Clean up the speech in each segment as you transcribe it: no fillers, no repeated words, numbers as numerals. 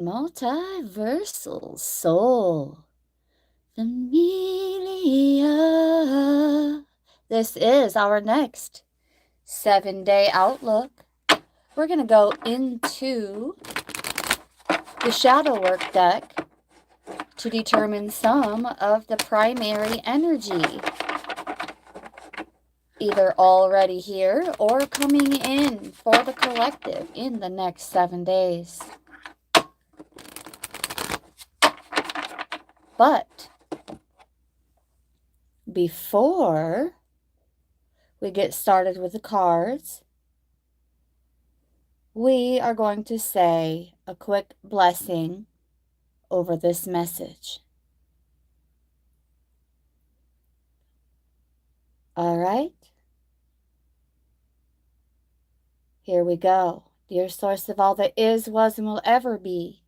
Multiversal Soul Familia. This is our next 7-day outlook. We're going to go into the Shadow Work deck to determine some of the primary energy, either already here or coming in for the collective in the next 7 days. But before we get started with the cards, we are going to say a quick blessing over this message. All right? Here we go. Dear source of all that is, was, and will ever be,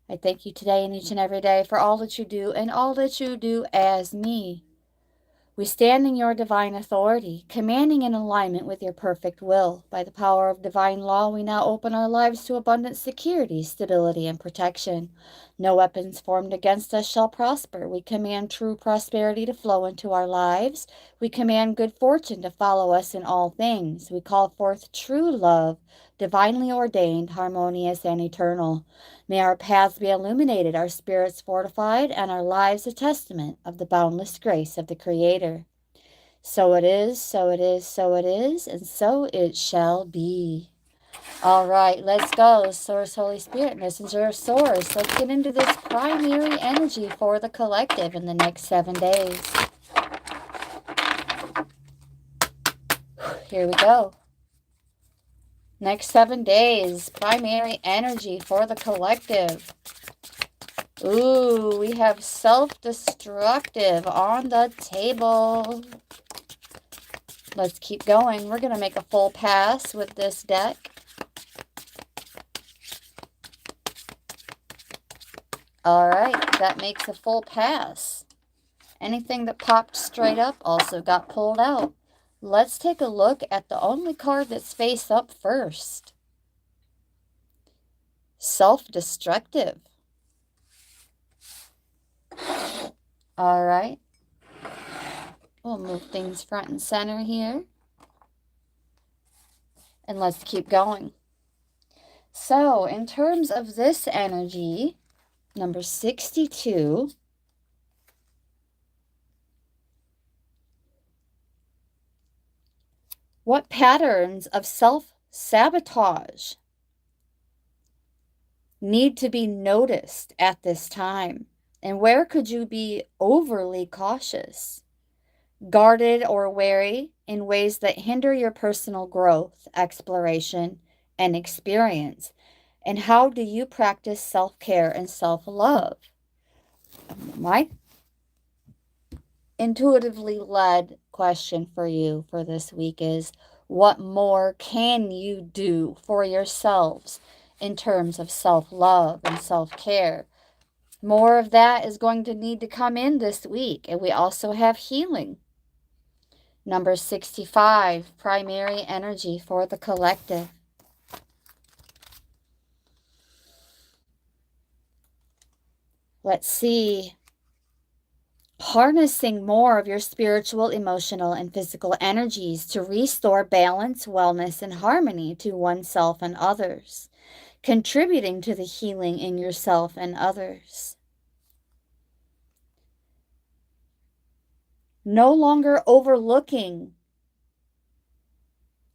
I thank you today and each and every day for all that you do and all that you do as me. We stand in your divine authority, commanding in alignment with your perfect will. By the power of divine law, we now open our lives to abundant security, stability, and protection. No weapons formed against us shall prosper. We command true prosperity to flow into our lives. We command good fortune to follow us in all things. We call forth true love, divinely ordained, harmonious, and eternal. May our paths be illuminated, our spirits fortified, and our lives a testament of the boundless grace of the Creator. So it is, so it is, so it is, and so it shall be. All right, let's go. Source, Holy Spirit, Messenger of Source. Let's get into this primary energy for the collective in the next 7 days. Here we go. Next 7 days, primary energy for the collective. Ooh, we have self-destructive on the table. Let's keep going. We're going to make a full pass with this deck. All right, that makes a full pass. Anything that popped straight up also got pulled out. Let's take a look at the only card that's face up first. Self-destructive. All right. We'll move things front and center here. And let's keep going. So, in terms of this energy, number 62, what patterns of self-sabotage need to be noticed at this time? And where could you be overly cautious, guarded, or wary in ways that hinder your personal growth, exploration, and experience? And how do you practice self-care and self-love? My intuitively led question for you for this week is, what more can you do for yourselves in terms of self-love and self-care? More of that is going to need to come in this week. And we also have healing. Number 65, primary energy for the collective. Let's see. Harnessing more of your spiritual, emotional, and physical energies to restore balance, wellness, and harmony to oneself and others. Contributing to the healing in yourself and others. No longer overlooking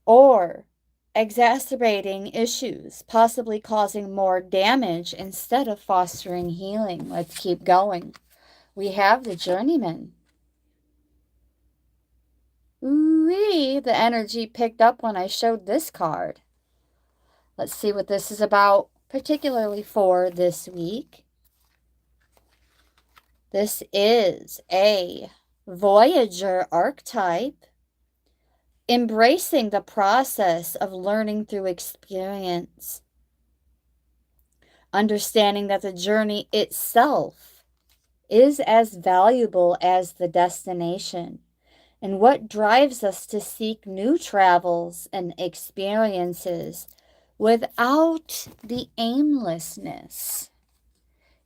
or exacerbating issues, possibly causing more damage instead of fostering healing. Let's keep going. We have the Journeyman. Ooh-wee, the energy picked up when I showed this card. Let's see what this is about, particularly for this week. This is a Voyager archetype, embracing the process of learning through experience, understanding that the journey itself is as valuable as the destination, and what drives us to seek new travels and experiences without the aimlessness.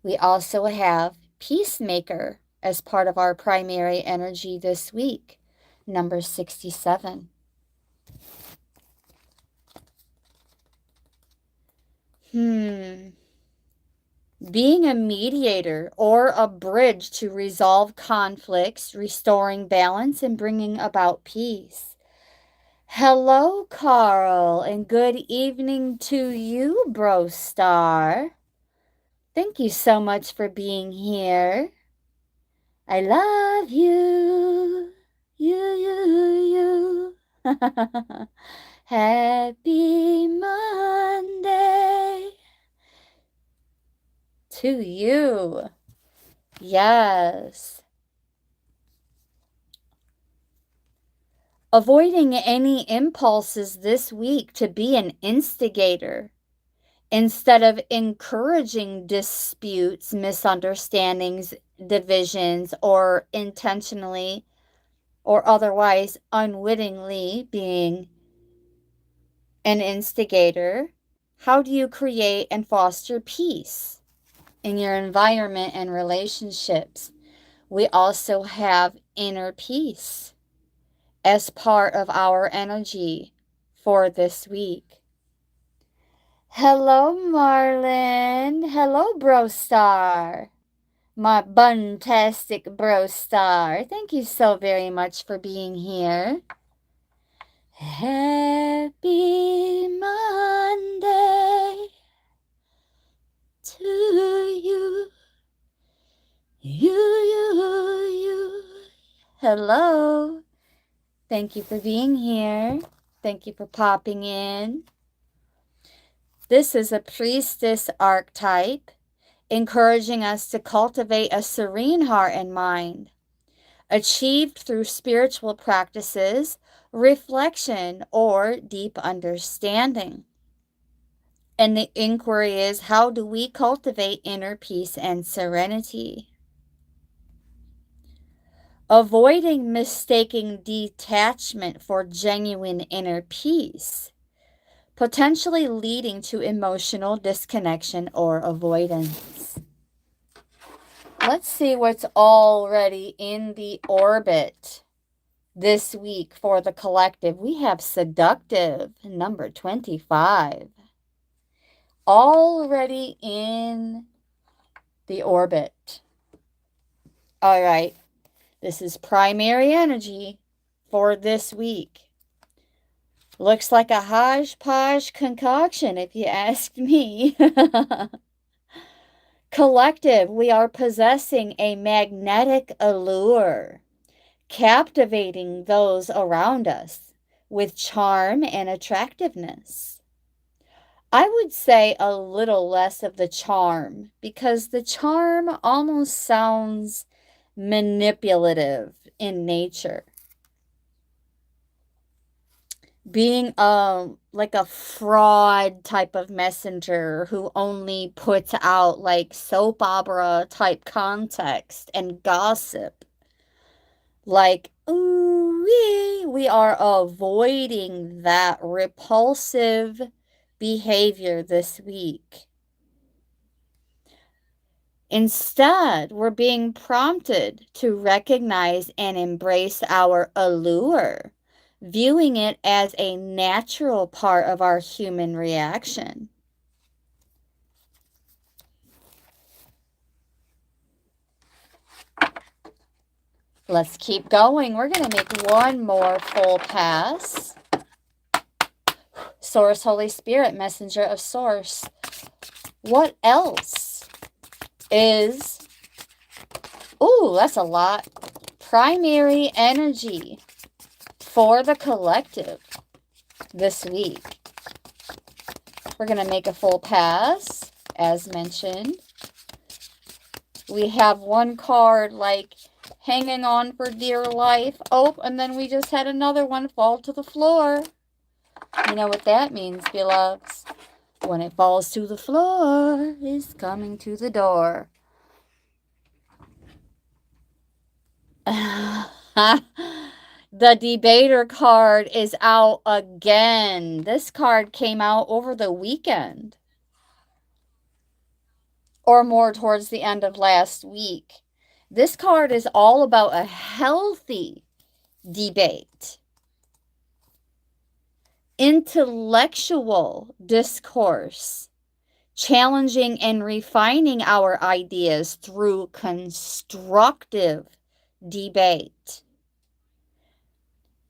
We also have Peacemaker as part of our primary energy this week, number 67. Being a mediator or a bridge to resolve conflicts, restoring balance, and bringing about peace. Hello, Carl, and good evening to you, Bro Star. Thank you so much for being here. I love you. You. Happy Monday to you. Yes. Avoiding any impulses this week to be an instigator instead of encouraging disputes, misunderstandings, divisions, or intentionally or otherwise unwittingly being an instigator. How do you create and foster peace in your environment and relationships? We also have inner peace as part of our energy for this week. Hello, Marlon. Hello, Bro Star. My buntastic Bro Star. Thank you so very much for being here. Happy Monday to you. You. Hello. Thank you for being here. Thank you for popping in. This is a priestess archetype, encouraging us to cultivate a serene heart and mind, achieved through spiritual practices, reflection, or deep understanding. And the inquiry is, how do we cultivate inner peace and serenity? Avoiding mistaking detachment for genuine inner peace, potentially leading to emotional disconnection or avoidance. Let's see what's already in the orbit this week for the collective. We have seductive, number 25. Already in the orbit. All right. This is primary energy for this week. Looks like a hodgepodge concoction, if you ask me. Collective, we are possessing a magnetic allure, captivating those around us with charm and attractiveness. I would say a little less of the charm, because the charm almost sounds manipulative in nature. Being like a fraud type of messenger who only puts out like soap opera type context and gossip. Like, ooh, we are avoiding that repulsive behavior this week. Instead, we're being prompted to recognize and embrace our allure, viewing it as a natural part of our human reaction. Let's keep going. We're going to make one more full pass. Source, Holy Spirit, Messenger of Source. What else is... Ooh, that's a lot. Primary energy for the collective this week. We're going to make a full pass, as mentioned. We have one card like hanging on for dear life. Oh, and then we just had another one fall to the floor. You know what that means, beloveds. When it falls to the floor, it's coming to the door. The debater card is out again. This card came out over the weekend, or more towards the end of last week. This card is all about a healthy debate, intellectual discourse, challenging and refining our ideas through constructive debate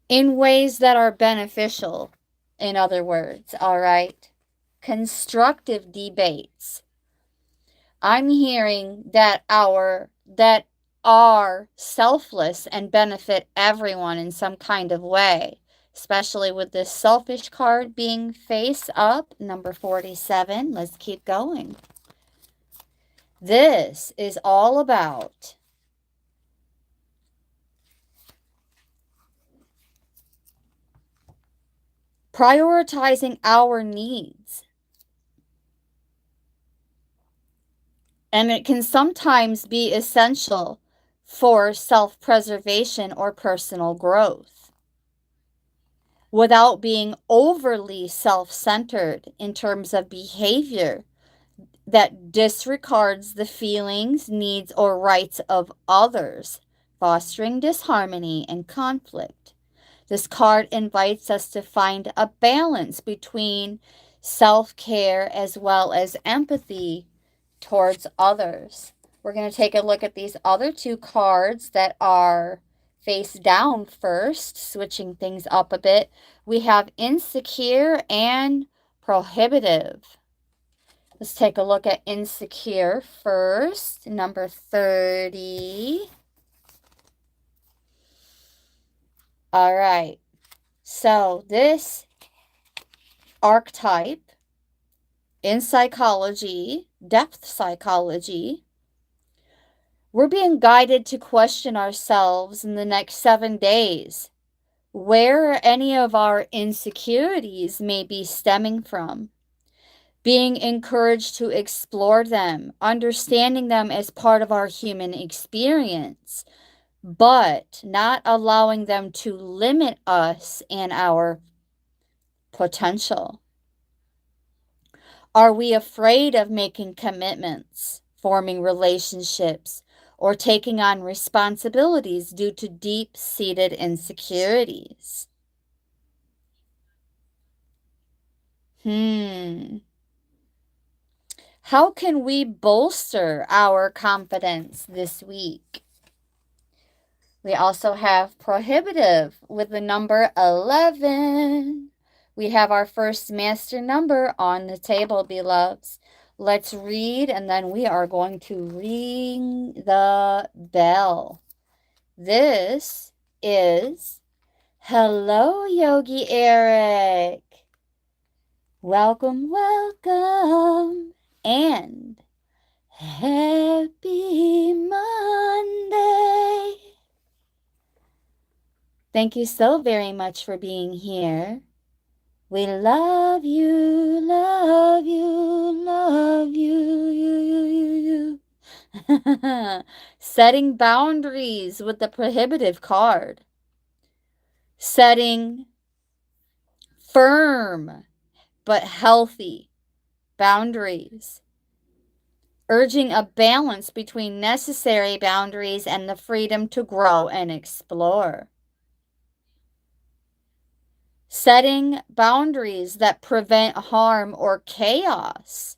in ways that are beneficial, in other words, all right? Constructive debates. I'm hearing that are selfless and benefit everyone in some kind of way, especially with this selfish card being face up, number 47. Let's keep going. This is all about prioritizing our needs. And it can sometimes be essential for self-preservation or personal growth without being overly self-centered in terms of behavior that disregards the feelings, needs, or rights of others, fostering disharmony and conflict. This card invites us to find a balance between self-care as well as empathy towards others. We're going to take a look at these other two cards that are face down first, switching things up a bit. We have insecure and prohibitive. Let's take a look at insecure first, number 30. All right, so this archetype in psychology, depth psychology, we're being guided to question ourselves in the next 7 days, where any of our insecurities may be stemming from. Being encouraged to explore them, understanding them as part of our human experience, but not allowing them to limit us and our potential. Are we afraid of making commitments, forming relationships, or taking on responsibilities due to deep-seated insecurities? How can we bolster our confidence this week? We also have prohibitive with the number 11. We have our first master number on the table, beloveds. Let's read, and then we are going to ring the bell. This is Hello, Yogi Eric. Welcome, welcome, and happy Monday. Thank you so very much for being here. We love you, love you, love you. Setting boundaries with the prohibitive card. Setting firm but healthy boundaries. Urging a balance between necessary boundaries and the freedom to grow and explore. Setting boundaries that prevent harm or chaos.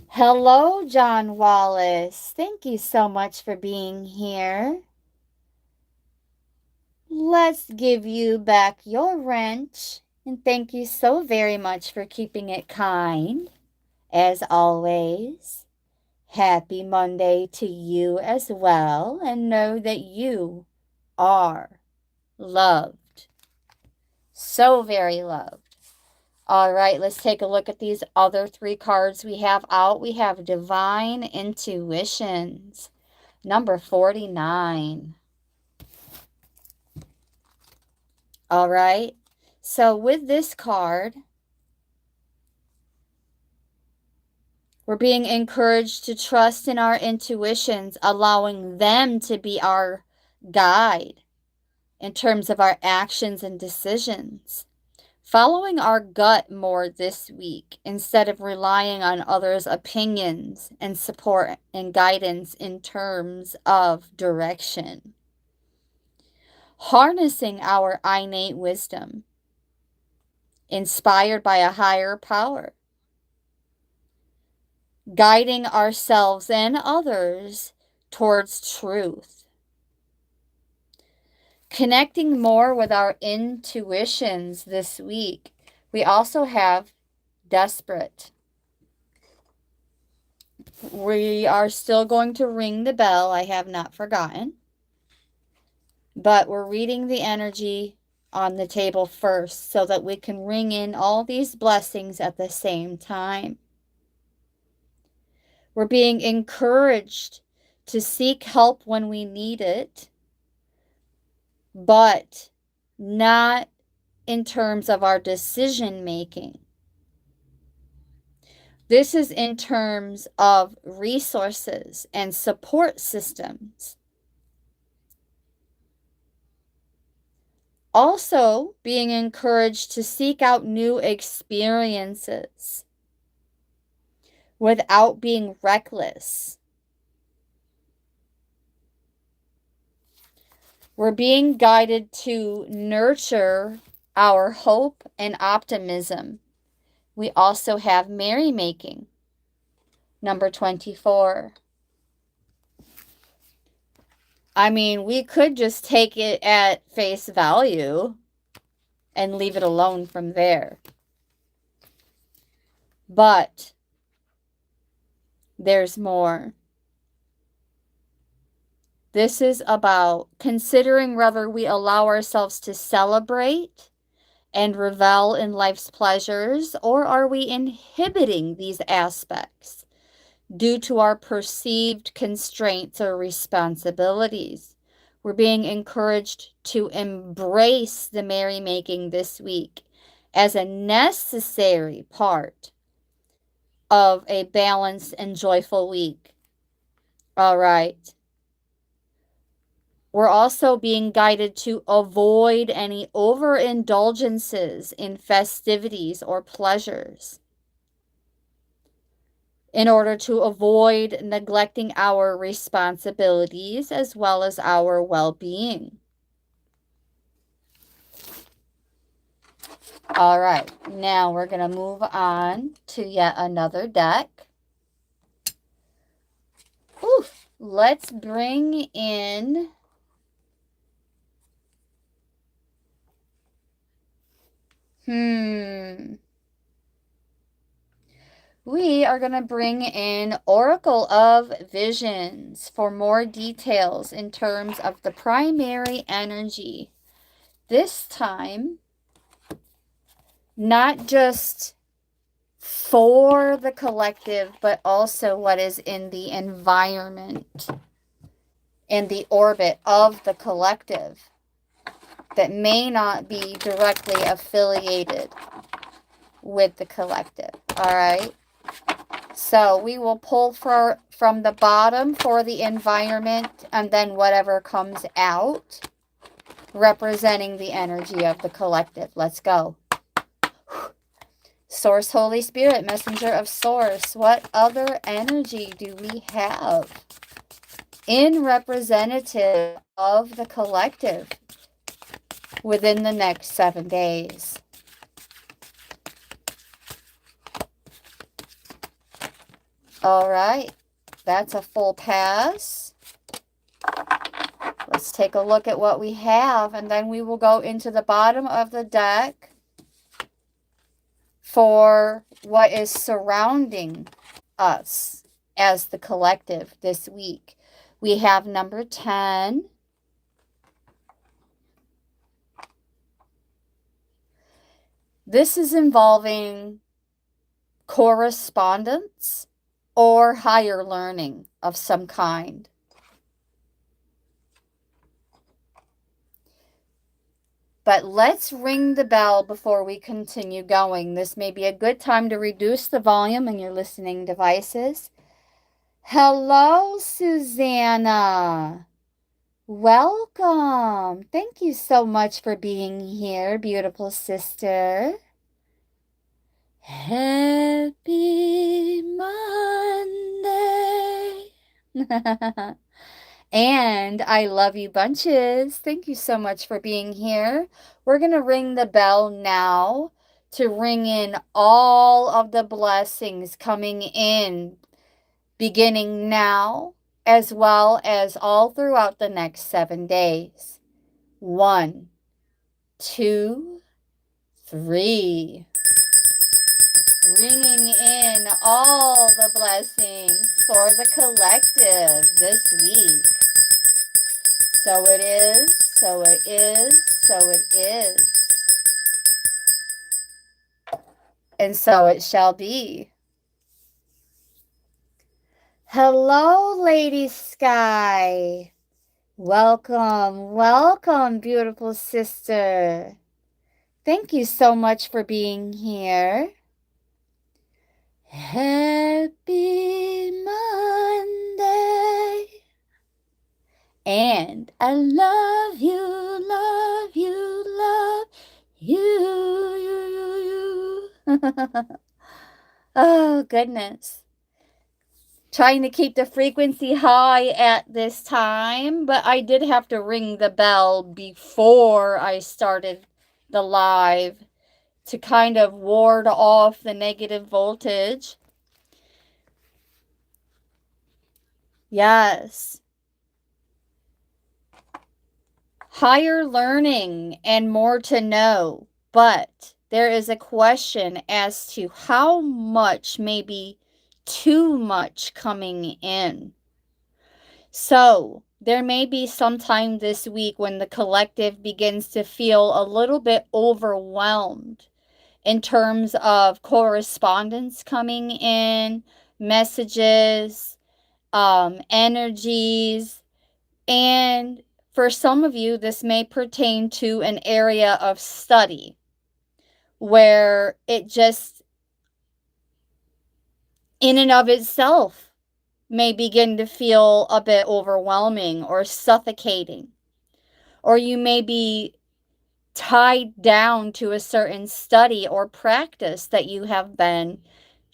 Hello, John Wallace. Thank you so much for being here. Let's give you back your wrench. And thank you so very much for keeping it kind, as always. Happy Monday to you as well, and know that you are loved. So very loved. All right, let's take a look at these other 3 cards we have out. We have Divine Intuitions, number 49. All right. So with this card, We're being encouraged to trust in our intuitions, allowing them to be our guide in terms of our actions and decisions. Following our gut more this week instead of relying on others' opinions and support and guidance in terms of direction. Harnessing our innate wisdom, inspired by a higher power. Guiding ourselves and others towards truth. Connecting more with our intuitions this week. We also have desperate. We are still going to ring the bell. I have not forgotten. But we're reading the energy on the table first so that we can ring in all these blessings at the same time. We're being encouraged to seek help when we need it, but not in terms of our decision making. This is in terms of resources and support systems. Also, being encouraged to seek out new experiences without being reckless. We're being guided to nurture our hope and optimism. We also have merrymaking, number 24. I mean, we could just take it at face value and leave it alone from there. But there's more. This is about considering whether we allow ourselves to celebrate and revel in life's pleasures, or are we inhibiting these aspects due to our perceived constraints or responsibilities. We're being encouraged to embrace the merrymaking this week as a necessary part of a balanced and joyful week. All right. We're also being guided to avoid any overindulgences in festivities or pleasures in order to avoid neglecting our responsibilities as well as our well-being. All right, now we're going to move on to yet another deck. Oof, let's bring in we are going to bring in Oracle of Visions for more details in terms of the primary energy. This time, not just for the collective, but also what is in the environment, in the orbit of the collective that may not be directly affiliated with the collective. All right. So we will pull from the bottom for the environment, and then whatever comes out representing the energy of the collective. Let's go. Source, Holy Spirit, Messenger of Source. What other energy do we have in representative of the collective within the next 7 days? All right, that's a full pass. Let's take a look at what we have, and then we will go into the bottom of the deck for what is surrounding us as the collective this week. We have number 10. This is involving correspondence or higher learning of some kind. But let's ring the bell before we continue going. This may be a good time to reduce the volume in your listening devices. Hello, Susanna. Welcome. Thank you so much for being here, beautiful sister. Happy Monday. And I love you bunches. Thank you so much for being here. We're going to ring the bell now to ring in all of the blessings coming in, beginning now, as well as all throughout the next 7 days. 1, 2, 3. Ringing in all the blessings for the collective this week. So it is, so it is, so it is. And so it shall be. Hello, Lady Sky. Welcome, welcome, beautiful sister. Thank you so much for being here. Happy Monday. And I love you, love you, love you. Oh, goodness. Trying to keep the frequency high at this time, but I did have to ring the bell before I started the live to kind of ward off the negative voltage. Yes. Higher learning and more to know, but there is a question as to how much may be too much coming in. So there may be some time this week when the collective begins to feel a little bit overwhelmed in terms of correspondence coming in, messages, energies, and for some of you, this may pertain to an area of study where it just, in and of itself, may begin to feel a bit overwhelming or suffocating. Or you may be tied down to a certain study or practice that you have been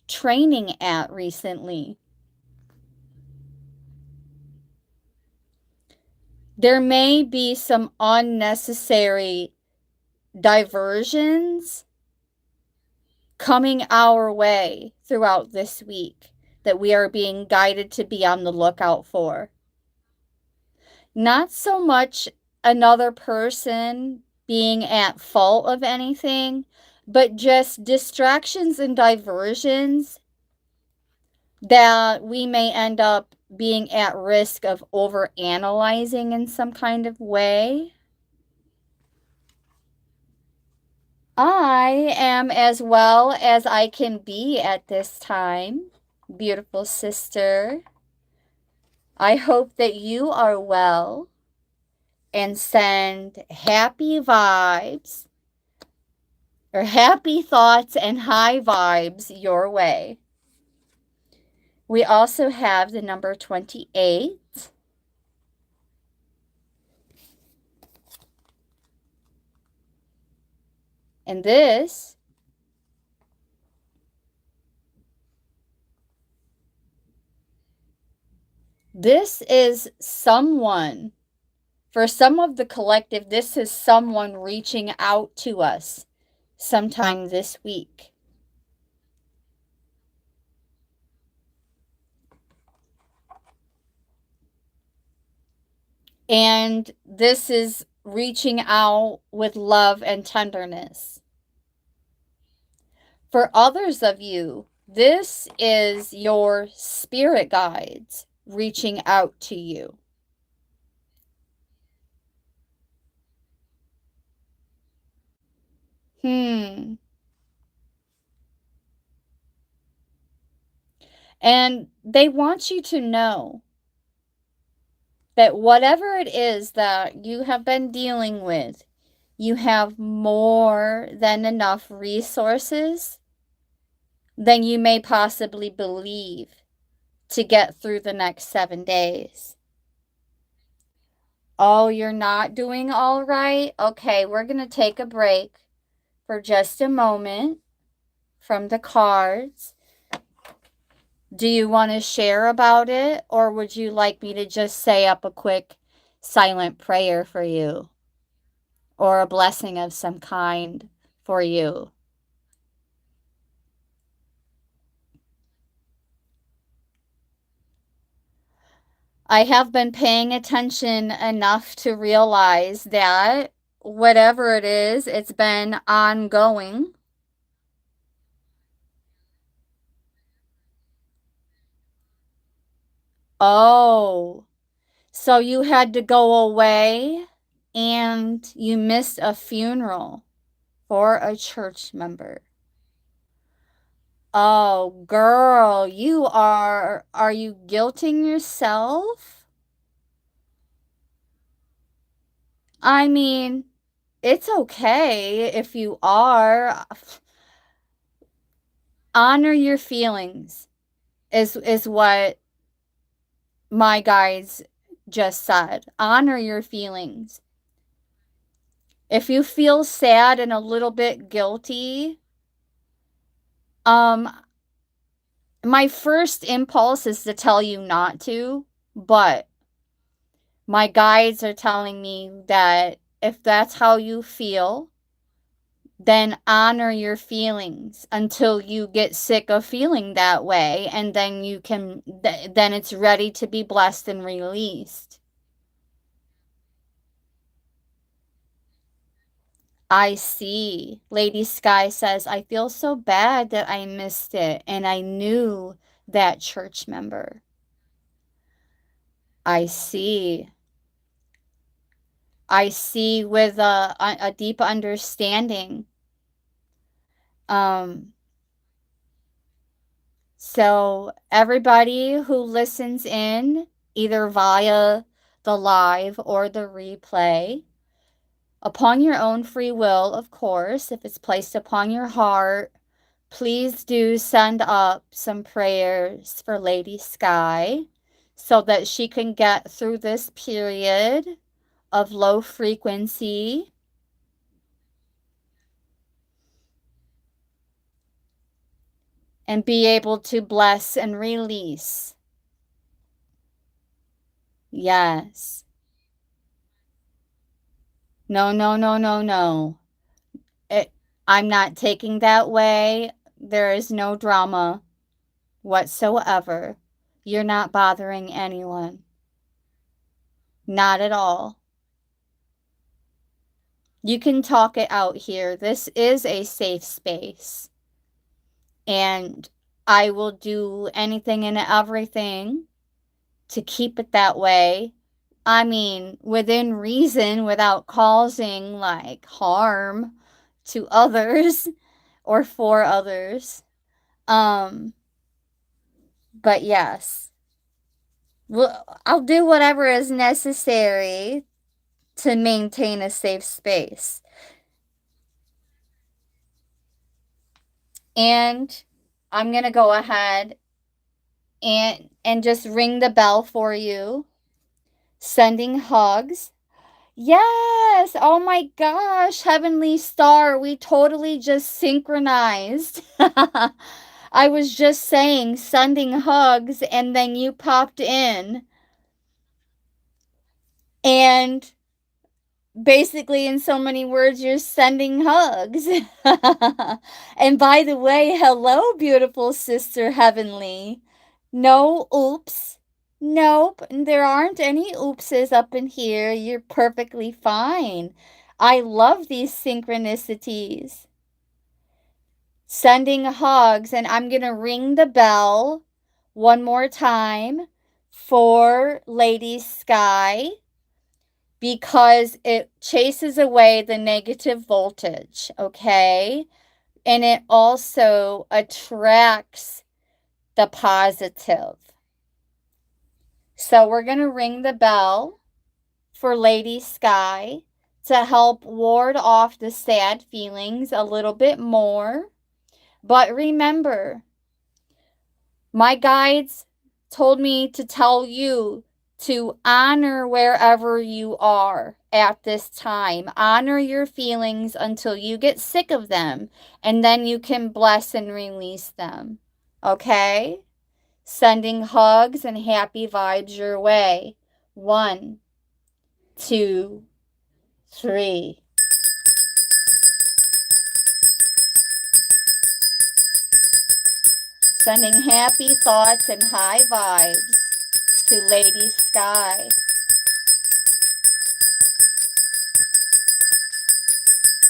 training at recently. There may be some unnecessary diversions coming our way throughout this week that we are being guided to be on the lookout for. Not so much another person being at fault of anything, but just distractions and diversions that we may end up being at risk of overanalyzing in some kind of way. I am as well as I can be at this time, beautiful sister. I hope that you are well and send happy vibes or happy thoughts and high vibes your way. We also have the number 28. And this is someone, for some of the collective, this is someone reaching out to us sometime this week. And this is reaching out with love and tenderness. For others of you, this is your spirit guides reaching out to you. And they want you to know that whatever it is that you have been dealing with, you have more than enough resources than you may possibly believe to get through the next 7 days. Oh, you're not doing all right? Okay, we're going to take a break for just a moment from the cards. Do you want to share about it, or would you like me to just say up a quick silent prayer for you, or a blessing of some kind for you? I have been paying attention enough to realize that whatever it is, it's been ongoing. Oh, so you had to go away and you missed a funeral for a church member. Oh, girl, are you guilting yourself? I mean, it's okay if you are. Honor your feelings is what my guides just said. Honor your feelings. If you feel sad and a little bit guilty, um my first impulse is to tell you not to, but my guides are telling me that if that's how you feel, then honor your feelings until you get sick of feeling that way, and then then it's ready to be blessed and released. I see. Lady Sky says, I feel so bad that I missed it, and I knew that church member. I see. I see with a deep understanding. Um, so everybody who listens in, either via the live or the replay, upon your own free will, of course, if it's placed upon your heart, please do send up some prayers for Lady Sky so that she can get through this period of low frequency and be able to bless and release. Yes. No, no, no, no, no. It, I'm not taking that way. There is no drama whatsoever. You're not bothering anyone. Not at all. You can talk it out here. This is a safe space. And I will do anything and everything to keep it that way. I mean, within reason, without causing like harm to others or for others. Um, but yes, I'll do whatever is necessary to maintain a safe space. And I'm going to go ahead and just ring the bell for you. Sending hugs. Yes. Oh my gosh, Heavenly Star, we totally just synchronized. I was just saying sending hugs and then you popped in. And basically, in so many words, you're sending hugs. And by the way, hello, beautiful sister Heavenly. No oops. Nope, there aren't any oopses up in here. You're perfectly fine. I love these synchronicities. Sending hugs, and I'm going to ring the bell one more time for Lady Sky, because it chases away the negative voltage, okay? And it also attracts the positive. So we're going to ring the bell for Lady Sky to help ward off the sad feelings a little bit more. But remember, my guides told me to tell you to honor wherever you are at this time. Honor your feelings until you get sick of them, and then you can bless and release them. Okay? Sending hugs and happy vibes your way. 1, 2, 3. Sending happy thoughts and high vibes to Lady Sky.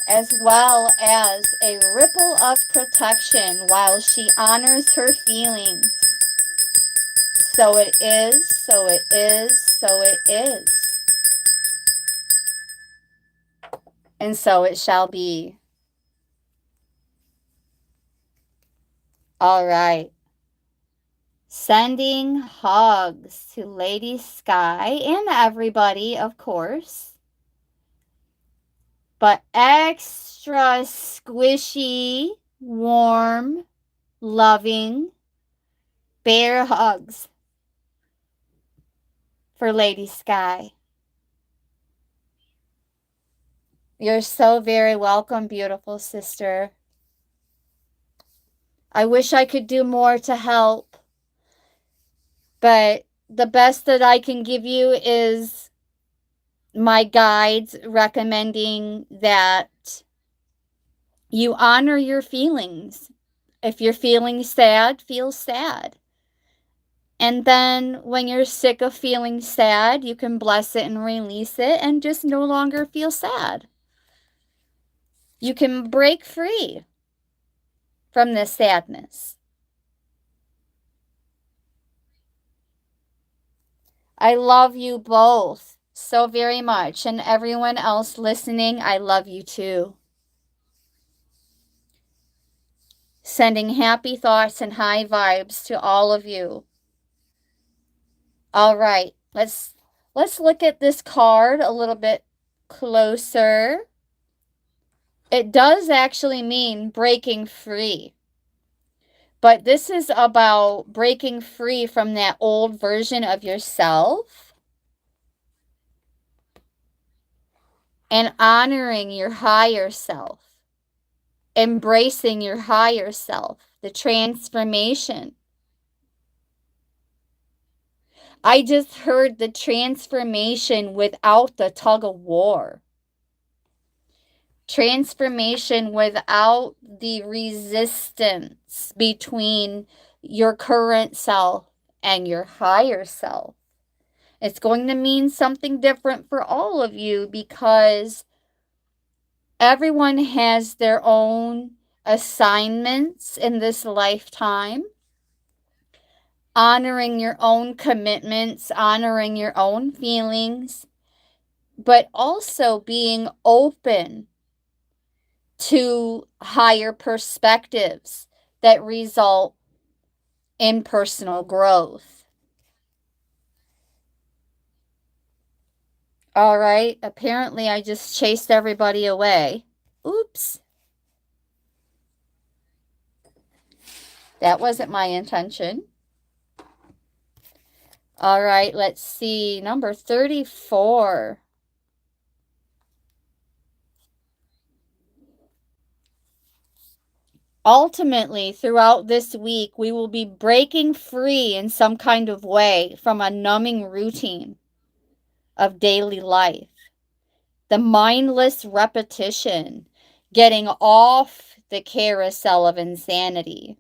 As well as a ripple of protection while she honors her feelings. So it is, so it is, so it is. And so it shall be. All right. Sending hugs to Lady Sky and everybody, of course. But extra squishy, warm, loving bear hugs for Lady Sky. You're so very welcome, beautiful sister. I wish I could do more to help, but the best that I can give you is my guides recommending that you honor your feelings. If you're feeling sad, feel sad. And then when you're sick of feeling sad, you can bless it and release it and just no longer feel sad. You can break free from this sadness. I love you both so very much. And everyone else listening, I love you too. Sending happy thoughts and high vibes to all of you. All right, let's look at this card a little bit closer. It does actually mean breaking free. But this is about breaking free from that old version of yourself and honoring your higher self, embracing your higher self, the transformation. I just heard the transformation without the tug of war. Transformation without the resistance between your current self and your higher self. It's going to mean something different for all of you because everyone has their own assignments in this lifetime. Honoring your own commitments, honoring your own feelings, but also being open to higher perspectives that result in personal growth. All right, apparently I just chased everybody away. Oops. That wasn't my intention. All right, let's see. Number 34. Ultimately, throughout this week, we will be breaking free in some kind of way from a numbing routine of daily life. The mindless repetition, getting off the carousel of insanity.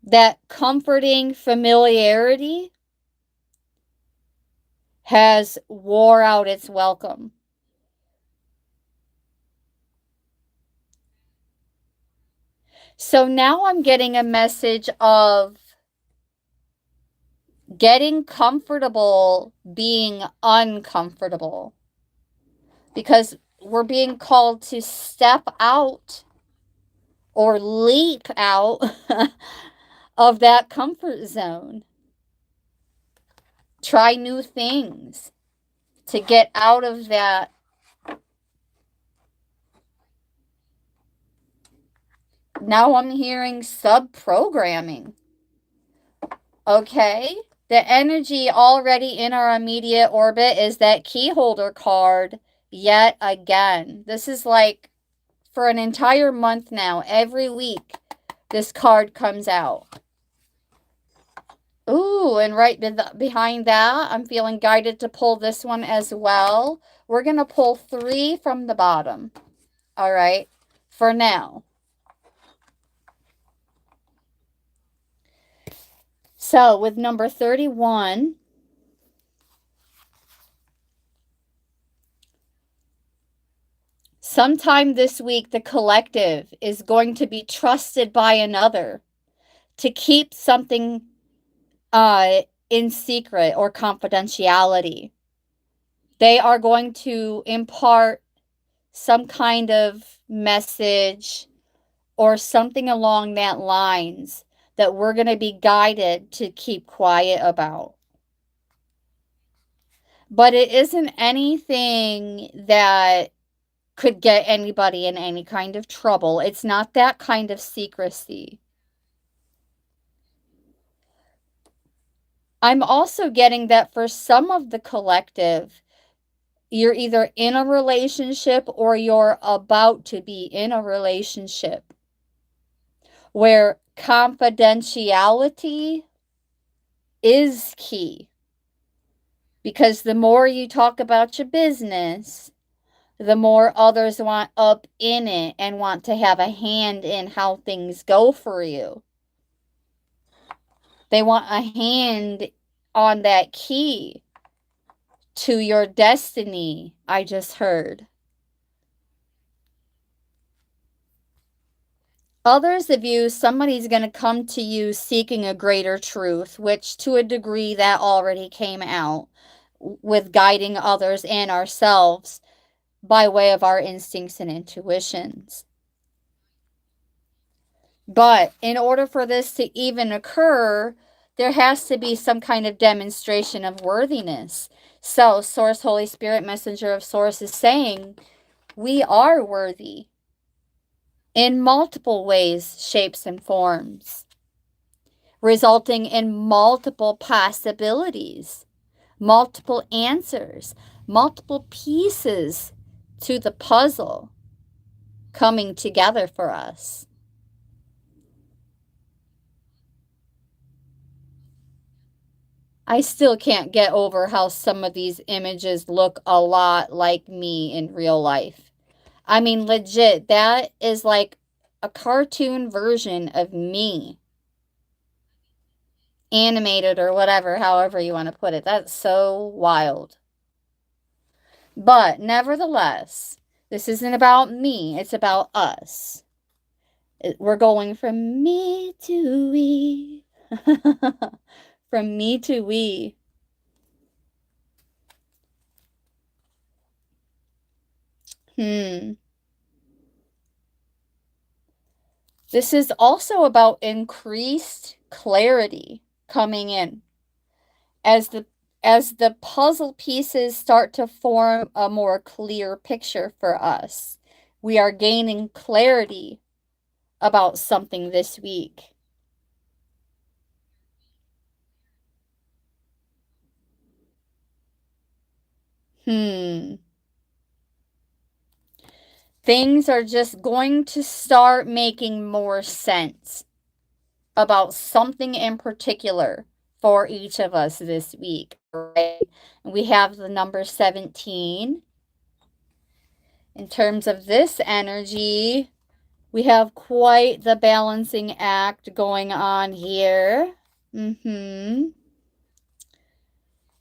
That comforting familiarity has wore out its welcome. So now I'm getting a message of getting comfortable being uncomfortable. Because we're being called to step out or leap out of that comfort zone. Try new things to get out of that. Now I'm hearing sub-programming. Okay? The energy already in our immediate orbit is that key holder card yet again. This is like for an entire month now. Every week, this card comes out. Ooh, and right behind that, I'm feeling guided to pull this one as well. We're going to pull 3 from the bottom. All right, for now. So with number 31, sometime this week, the collective is going to be trusted by another to keep something in secret or confidentiality. They are going to impart some kind of message or something along that lines that we're going to be guided to keep quiet about. But it isn't anything that could get anybody in any kind of trouble. It's not that kind of secrecy. I'm also getting that for some of the collective, you're either in a relationship or you're about to be in a relationship where confidentiality is key. Because the more you talk about your business, the more others want up in it and want to have a hand in how things go for you. They want a hand on that key to your destiny, I just heard. Others of you, somebody's going to come to you seeking a greater truth, which to a degree that already came out with guiding others and ourselves by way of our instincts and intuitions. But in order for this to even occur, there has to be some kind of demonstration of worthiness. So, Source, Holy Spirit, Messenger of Source is saying, we are worthy in multiple ways, shapes, and forms, resulting in multiple possibilities, multiple answers, multiple pieces to the puzzle coming together for us. I still can't get over how some of these images look a lot like me in real life. I mean, legit, that is like a cartoon version of me. Animated or whatever, however you want to put it. That's so wild. But nevertheless, this isn't about me. It's about us. We're going from me to we. From me to we. This is also about increased clarity coming in. As the puzzle pieces start to form a more clear picture for us, we are gaining clarity about something this week. Things are just going to start making more sense about something in particular for each of us this week, right? We have the number 17. In terms of this energy, we have quite the balancing act going on here.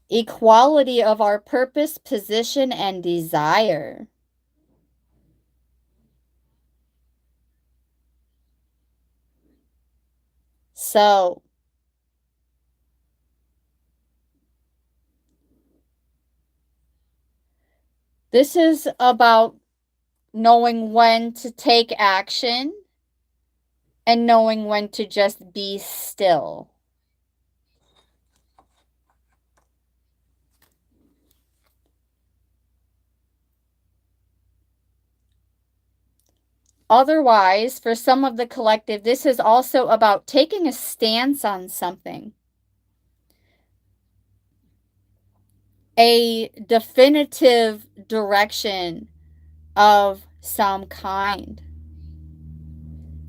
Equality of our purpose, position, and desire. So, this is about knowing when to take action and knowing when to just be still. Otherwise, for some of the collective, this is also about taking a stance on something. A definitive direction of some kind.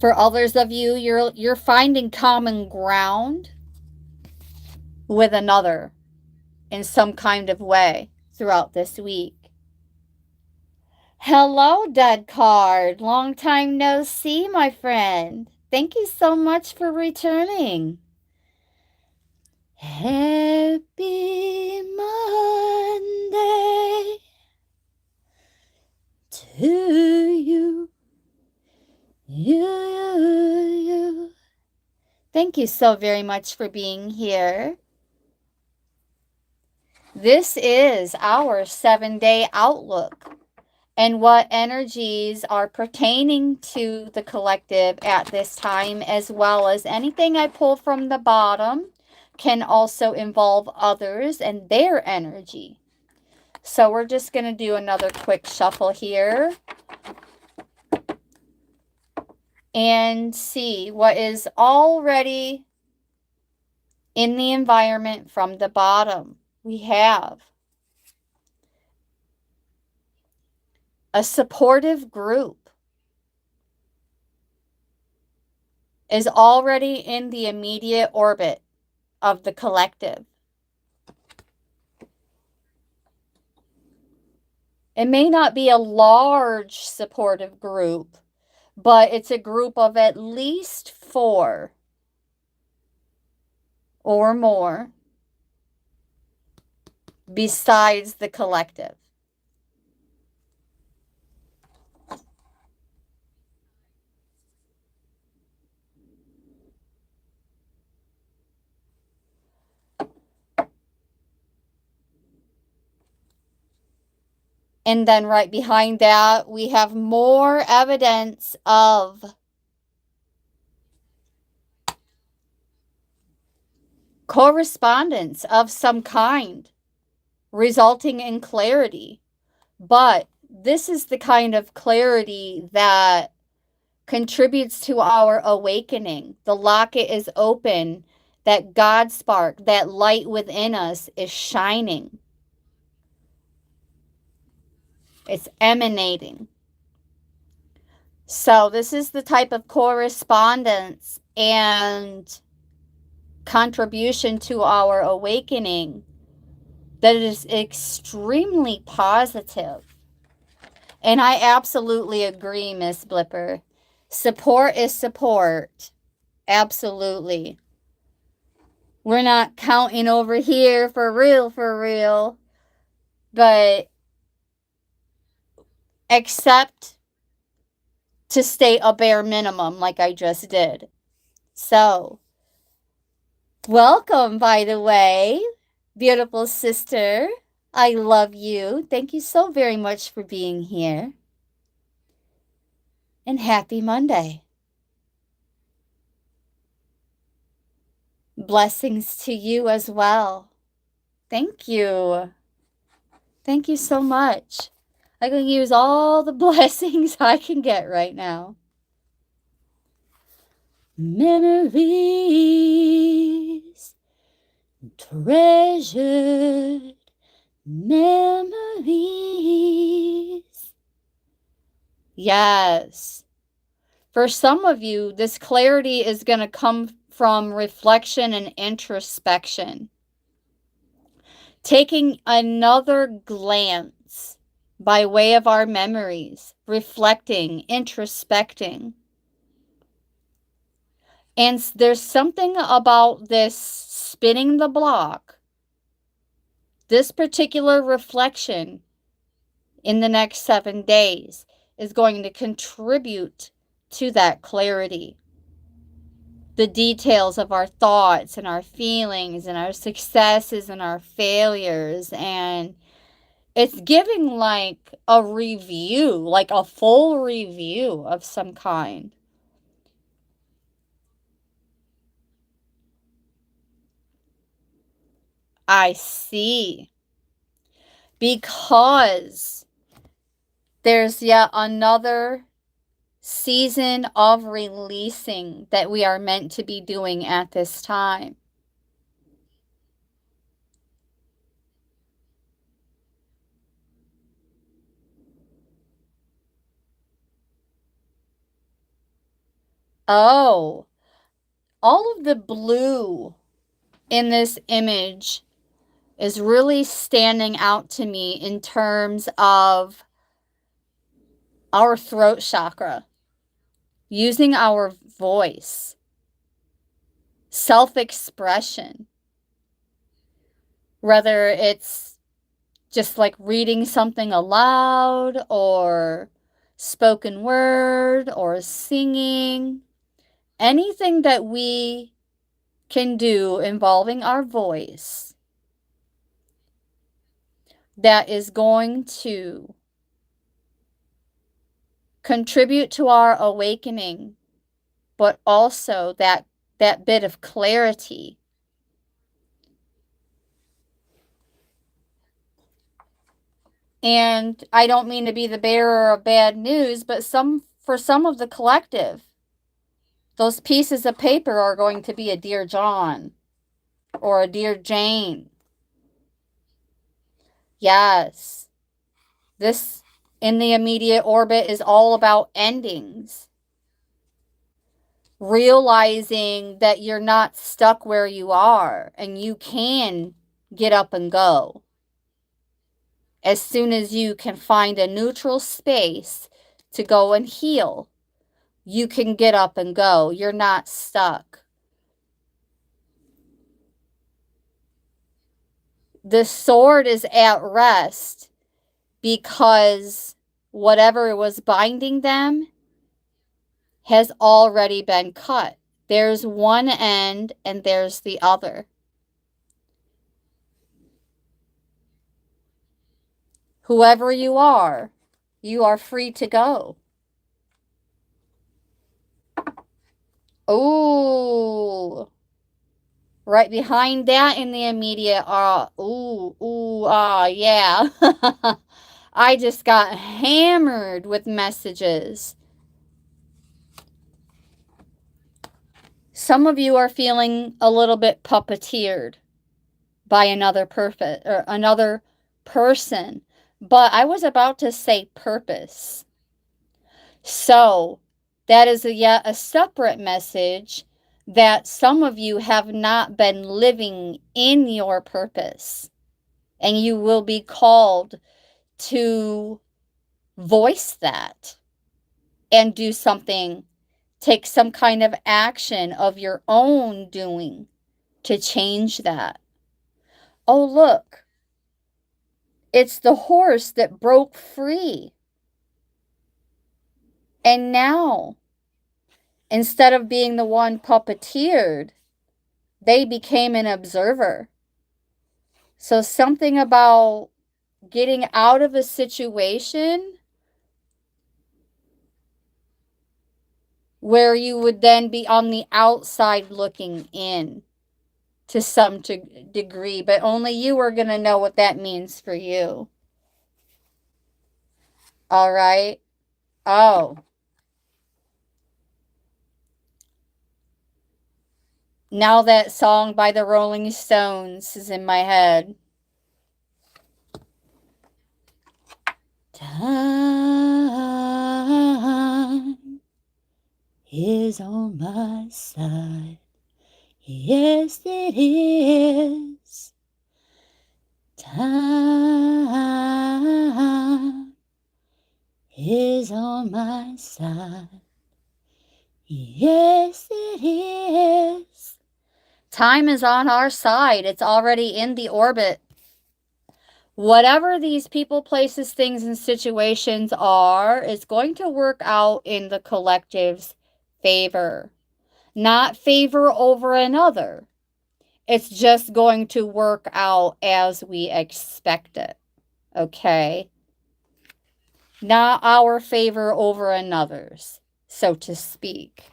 For others of you, you're finding common ground with another in some kind of way throughout this week. Hello, Dead Card. Long time no see, my friend. Thank you so much for returning. Happy Monday to you. You. Thank you so very much for being here. This is our 7-day outlook and what energies are pertaining to the collective at this time, as well as anything I pull from the bottom can also involve others and their energy. So we're just going to do another quick shuffle here and see what is already in the environment from the bottom. We have a supportive group is already in the immediate orbit of the collective. It may not be a large supportive group, but it's a group of at least 4 or more besides the collective. And then right behind that, we have more evidence of correspondence of some kind, resulting in clarity. But this is the kind of clarity that contributes to our awakening. The locket is open. That God spark, that light within us is shining. It's emanating. So this is the type of correspondence and contribution to our awakening that is extremely positive. And I absolutely agree, Miss Blipper. Support is support. Absolutely. We're not counting over here for real. But except to state a bare minimum like I just did. So, welcome, by the way, beautiful sister. I love you. Thank you so very much for being here. And happy Monday. Blessings to you as well. Thank you. Thank you so much. I can use all the blessings I can get right now. Memories, treasured memories. Yes. For some of you, this clarity is going to come from reflection and introspection. Taking another glance by way of our memories, reflecting, introspecting. And there's something about this spinning the block, this particular reflection in the next 7 days is going to contribute to that clarity. The details of our thoughts and our feelings and our successes and our failures. And it's giving like a review, like a full review of some kind. I see. Because there's yet another season of releasing that we are meant to be doing at this time. Oh, all of the blue in this image is really standing out to me in terms of our throat chakra, using our voice, self-expression, whether it's just like reading something aloud or spoken word or singing, anything that we can do involving our voice that is going to contribute to our awakening, but also that bit of clarity. And I don't mean to be the bearer of bad news, but for some of the collective, those pieces of paper are going to be a Dear John or a Dear Jane. Yes. This in the immediate orbit is all about endings. Realizing that you're not stuck where you are and you can get up and go. As soon as you can find a neutral space to go and heal, you can get up and go. You're not stuck. The sword is at rest because whatever was binding them has already been cut. There's one end and there's the other. Whoever you are free to go. Oh, right behind that in the immediate, yeah. I just got hammered with messages. Some of you are feeling a little bit puppeteered by another person, but I was about to say purpose. So that is yet a separate message that some of you have not been living in your purpose, and you will be called to voice that and do something, take some kind of action of your own doing to change that. Oh, look, it's the horse that broke free. And now, instead of being the one puppeteered, they became an observer. So something about getting out of a situation where you would then be on the outside looking in to some degree, but only you are going to know what that means for you. All right. Oh. Now that song by the Rolling Stones is in my head. Time is on my side. Yes, it is. Time is on my side. Yes, it is. Time is on our side. It's already in the orbit. Whatever these people, places, things, and situations are, is going to work out in the collective's favor. Not favor over another. It's just going to work out as we expect it. Okay? Not our favor over another's, so to speak.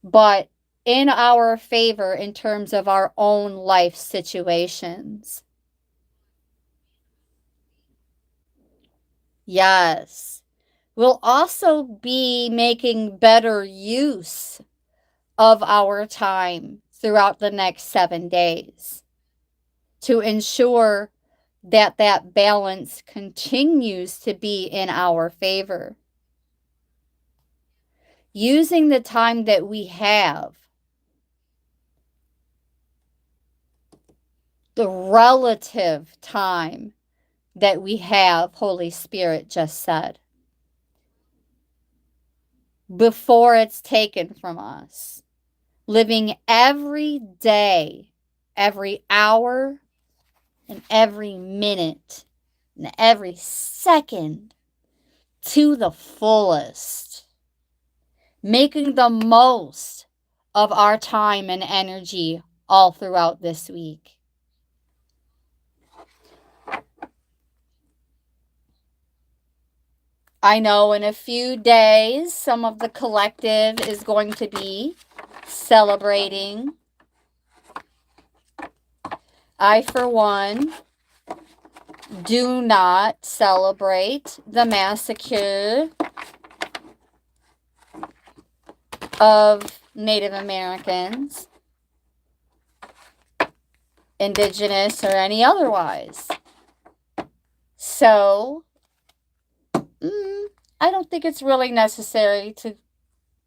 But in our favor in terms of our own life situations. Yes. We'll also be making better use of our time throughout the next 7 days to ensure that that balance continues to be in our favor. Using the time that we have, the relative time that we have, Holy Spirit just said, before it's taken from us. Living every day, every hour, and every minute, and every second to the fullest. Making the most of our time and energy all throughout this week. I know in a few days, some of the collective is going to be celebrating. I, for one, do not celebrate the massacre of Native Americans, Indigenous, or any otherwise. So, I don't think it's really necessary to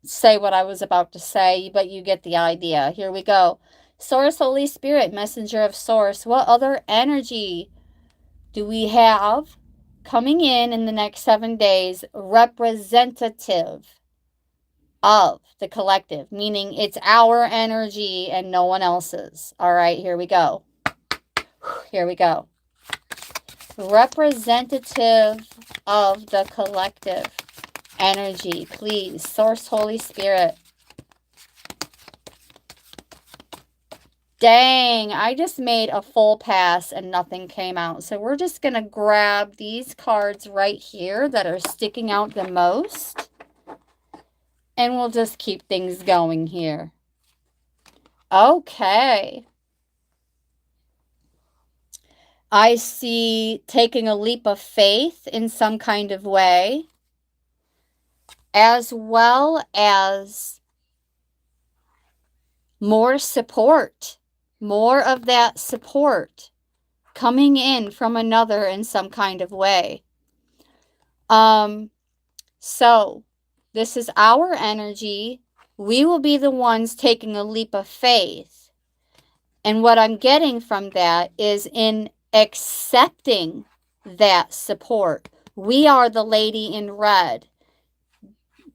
say what I was about to say, but you get the idea. Here we go. Source, Holy Spirit, messenger of Source. What other energy do we have coming in the next 7 days representative of the collective? Meaning it's our energy and no one else's. All right, here we go. Here we go. Representative of the collective energy, please. Source, Holy Spirit. Dang, I just made a full pass and nothing came out. So we're just going to grab these cards right here that are sticking out the most. And we'll just keep things going here. Okay. I see taking a leap of faith in some kind of way, as well as more support, more of that support coming in from another in some kind of way. So this is our energy. We will be the ones taking a leap of faith. And what I'm getting from that is in accepting that support. We are the lady in red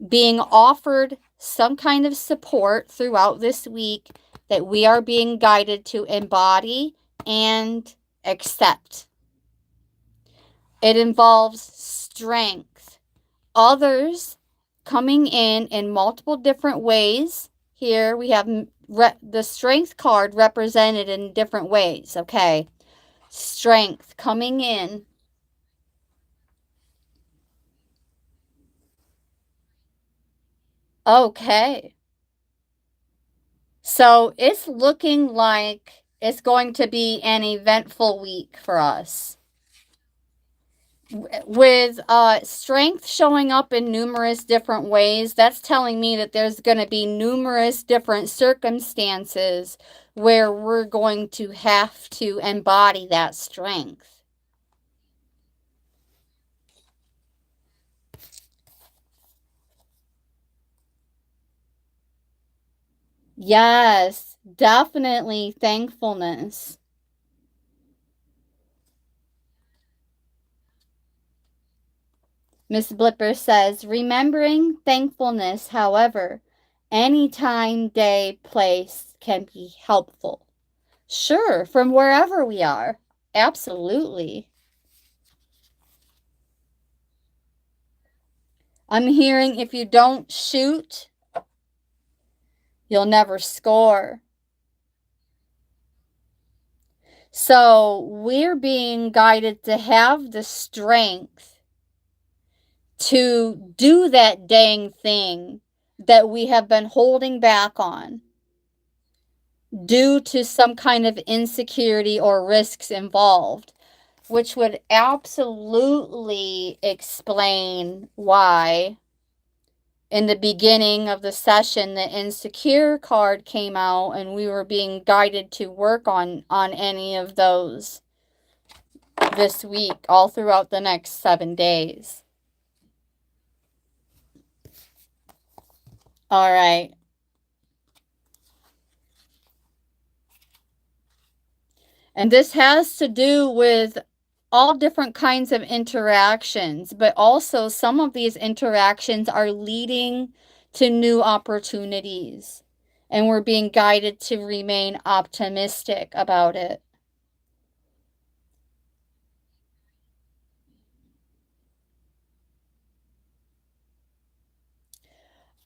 being offered some kind of support throughout this week that we are being guided to embody and accept. It involves strength. Others coming in multiple different ways. Here we have the strength card represented in different ways, okay? Strength coming in. Okay. So it's looking like it's going to be an eventful week for us. With strength showing up in numerous different ways, that's telling me that there's going to be numerous different circumstances where we're going to have to embody that strength. Yes, definitely thankfulness. Miss Blipper says, remembering thankfulness, however, any time, day, place can be helpful. Sure, from wherever we are. Absolutely. I'm hearing if you don't shoot, you'll never score. So we're being guided to have the strength to do that dang thing that we have been holding back on due to some kind of insecurity or risks involved. which would absolutely explain why in the beginning of the session the insecure card came out and we were being guided to work on any of those this week, all throughout the next 7 days. All right. And this has to do with all different kinds of interactions, but also some of these interactions are leading to new opportunities, and we're being guided to remain optimistic about it.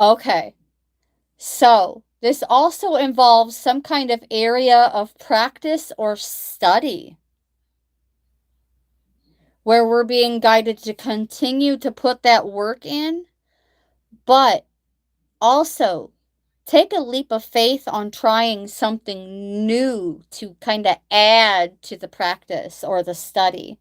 Okay, so this also involves some kind of area of practice or study where we're being guided to continue to put that work in, but also take a leap of faith on trying something new to kind of add to the practice or the study.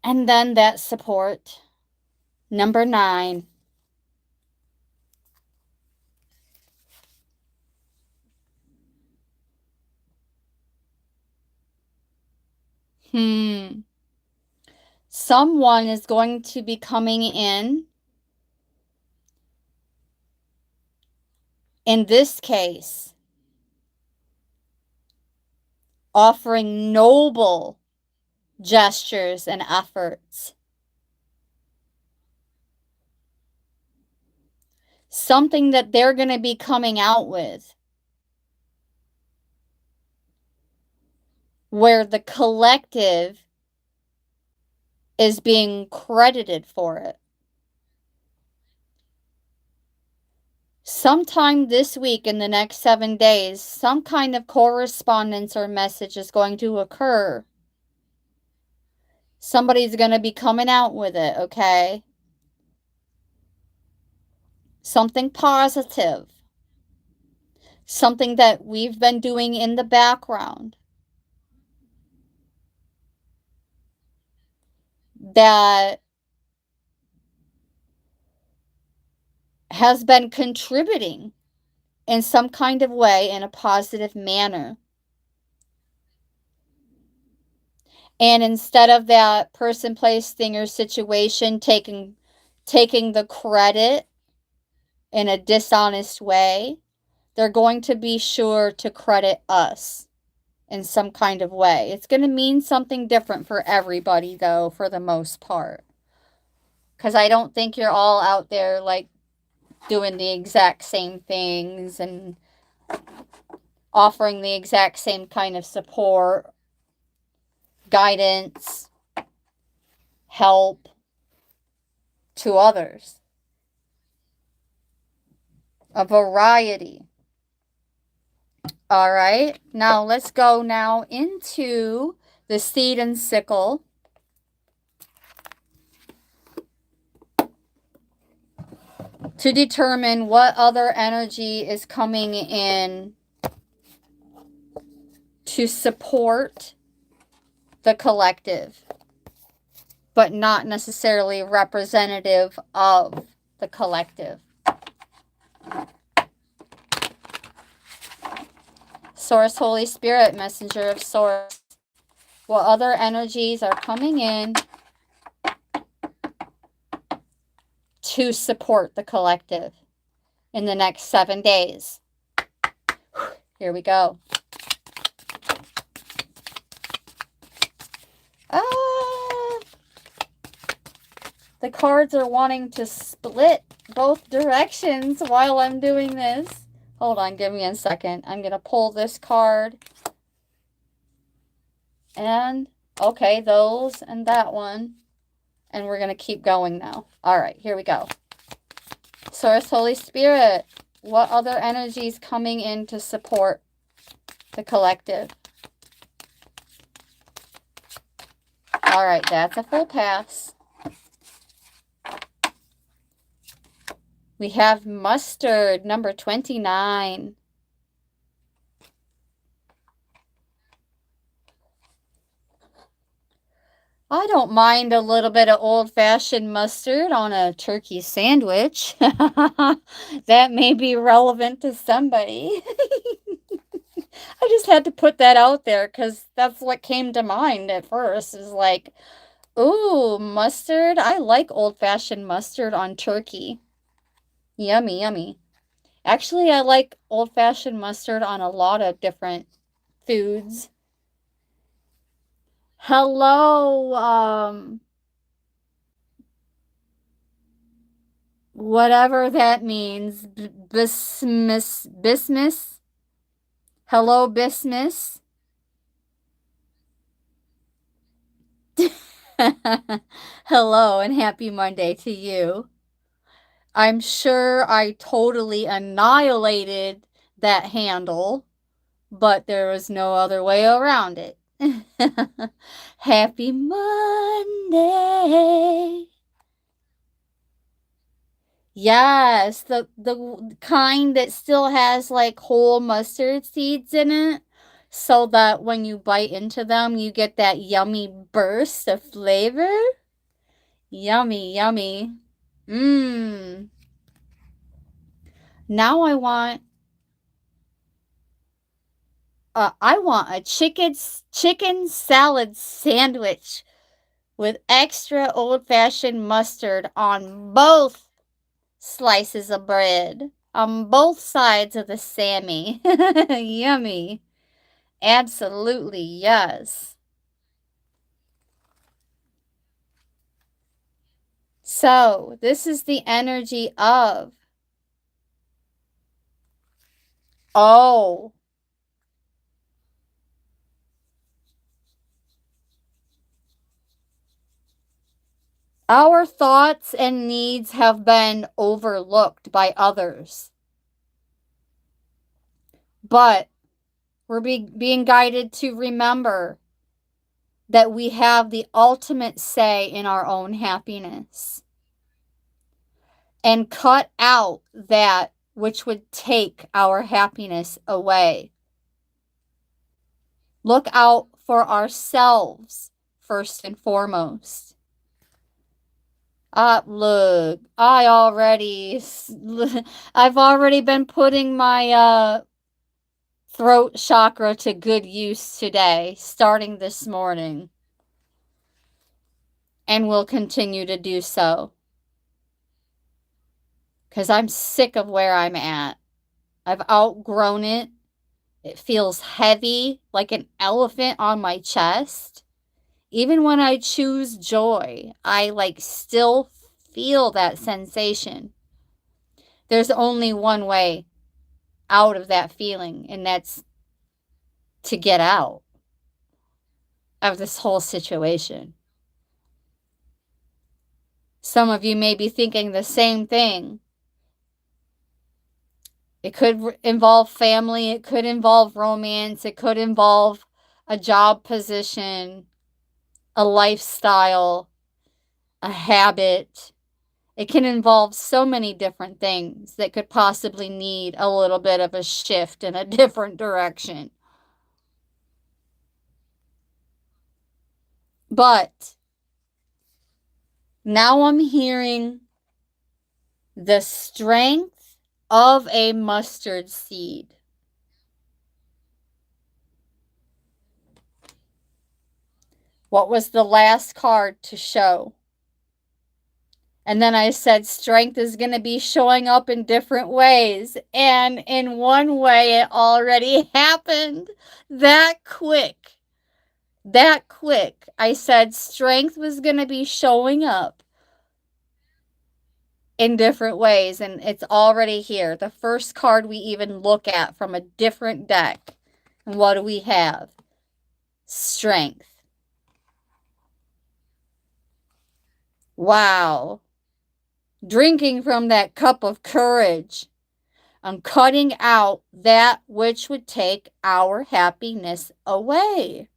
And then that support. Number 9. Someone is going to be coming in this case, offering noble gestures and efforts. Something that they're going to be coming out with, where the collective is being credited for it. Sometime this week, in the next 7 days, some kind of correspondence or message is going to occur. Somebody's going to be coming out with it, okay? Something positive. Something that we've been doing in the background that has been contributing in some kind of way in a positive manner. And instead of that person, place, thing, or situation taking the credit in a dishonest way, they're going to be sure to credit us in some kind of way. It's going to mean something different for everybody, though, for the most part. Because I don't think you're all out there, like, doing the exact same things and offering the exact same kind of support, guidance, help to others. A variety. All right, now let's go now into the seed and sickle. To determine what other energy is coming in to support the collective, but not necessarily representative of the collective. Source, Holy Spirit, Messenger of Source. What other energies are coming in to support the collective in the next 7 days? Here we go. The cards are wanting to split both directions while I'm doing this. Hold on, give me a second. I'm going to pull this card. And, okay, those and that one. And we're going to keep going now. All right, here we go. Source, Holy Spirit, what other energy is coming in to support the collective. All right, that's a full pass. We have mustard, number 29. I don't mind a little bit of old-fashioned mustard on a turkey sandwich. That may be relevant to somebody. I just had to put that out there because that's what came to mind at first, is like, ooh, mustard. I like old-fashioned mustard on turkey. Yummy, yummy. Actually, I like old-fashioned mustard on a lot of different foods. Hello, whatever that means. Bismus, Bismus? Hello, Bismus? Hello, and happy Monday to you. I'm sure I totally annihilated that handle, but there was no other way around it. Happy Monday. Yes, the kind that still has like whole mustard seeds in it, so that when you bite into them, you get that yummy burst of flavor. Yummy, yummy. Mmm. Now I want a chicken salad sandwich with extra old-fashioned mustard on both slices of bread, on both sides of the Sammy. Yummy. Absolutely, yes. So, this is the energy of, oh, our thoughts and needs have been overlooked by others. But we're being guided to remember that we have the ultimate say in our own happiness, and cut out that which would take our happiness away. Look out for ourselves first and foremost. Look, I've already been putting my throat chakra to good use today, starting this morning, and will continue to do so. Because I'm sick of where I'm at. I've outgrown it. It feels heavy, like an elephant on my chest. Even when I choose joy, I still feel that sensation. There's only one way out of that feeling, and that's to get out of this whole situation. Some of you may be thinking the same thing. It could involve family, it could involve romance, it could involve a job position, a lifestyle, a habit. It can involve so many different things that could possibly need a little bit of a shift in a different direction. But now I'm hearing the strength of a mustard seed. What was the last card to show? And then I said strength is going to be showing up in different ways. And in one way, it already happened that quick. That quick. I said strength was going to be showing up in different ways. And it's already here. The first card we even look at from a different deck. And what do we have? Strength. Wow. Drinking from that cup of courage. on cutting out that which would take our happiness away.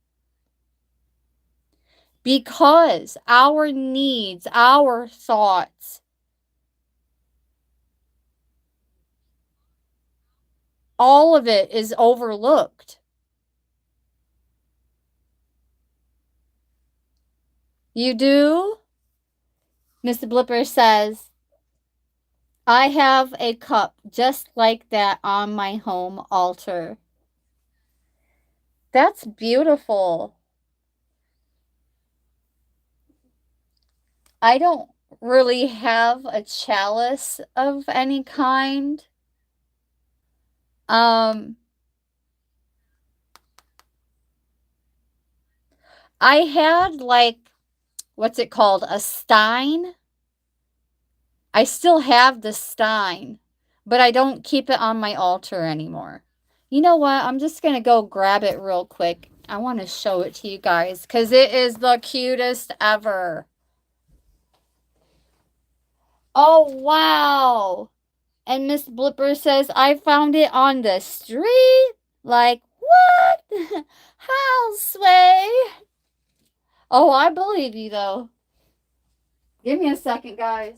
Because our needs, our thoughts, all of it is overlooked. You do? Mr. Blipper says, I have a cup just like that on my home altar. That's beautiful. I don't really have a chalice of any kind. I had like, what's it called? A stein. I still have the stein, but I don't keep it on my altar anymore. You know what? I'm just going to go grab it real quick. I want to show it to you guys because it is the cutest ever. Oh, wow. And Miss Blipper says, I found it on the street. Like, what? How, Sway? Oh, I believe you, though. Give me a second, guys.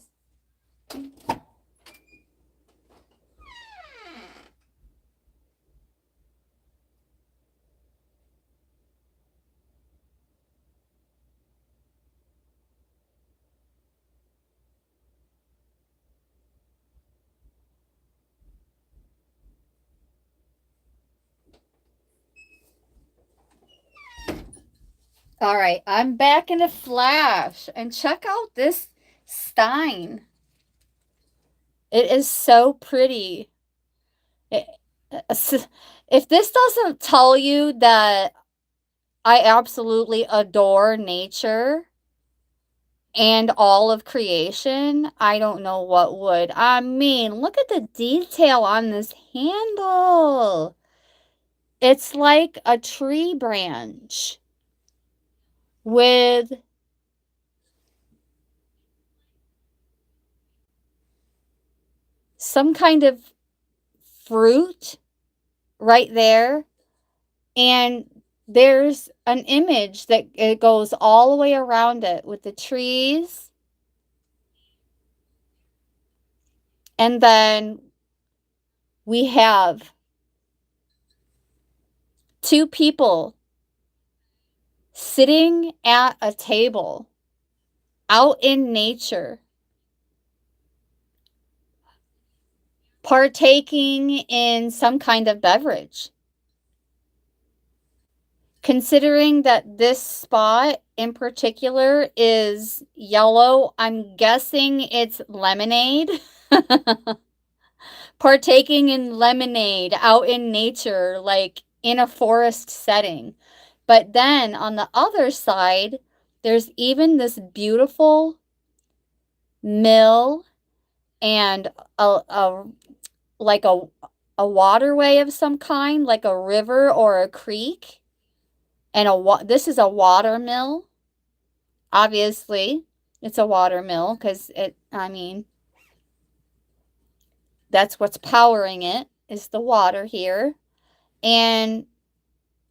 All right, I'm back in a flash. And check out this stein. It is so pretty. If this doesn't tell you that I absolutely adore nature and all of creation, I don't know what would. I mean, look at the detail on this handle. It's like a tree branch with some kind of fruit right there. And there's an image that it goes all the way around it with the trees. And then we have two people sitting at a table out in nature, partaking in some kind of beverage. Considering that this spot in particular is yellow, I'm guessing it's lemonade. Partaking in lemonade out in nature, like in a forest setting. But then on the other side, there's even this beautiful mill and like a waterway of some kind, like a river or a creek. And this is a water mill. Obviously, it's a water mill because that's what's powering it is the water here. And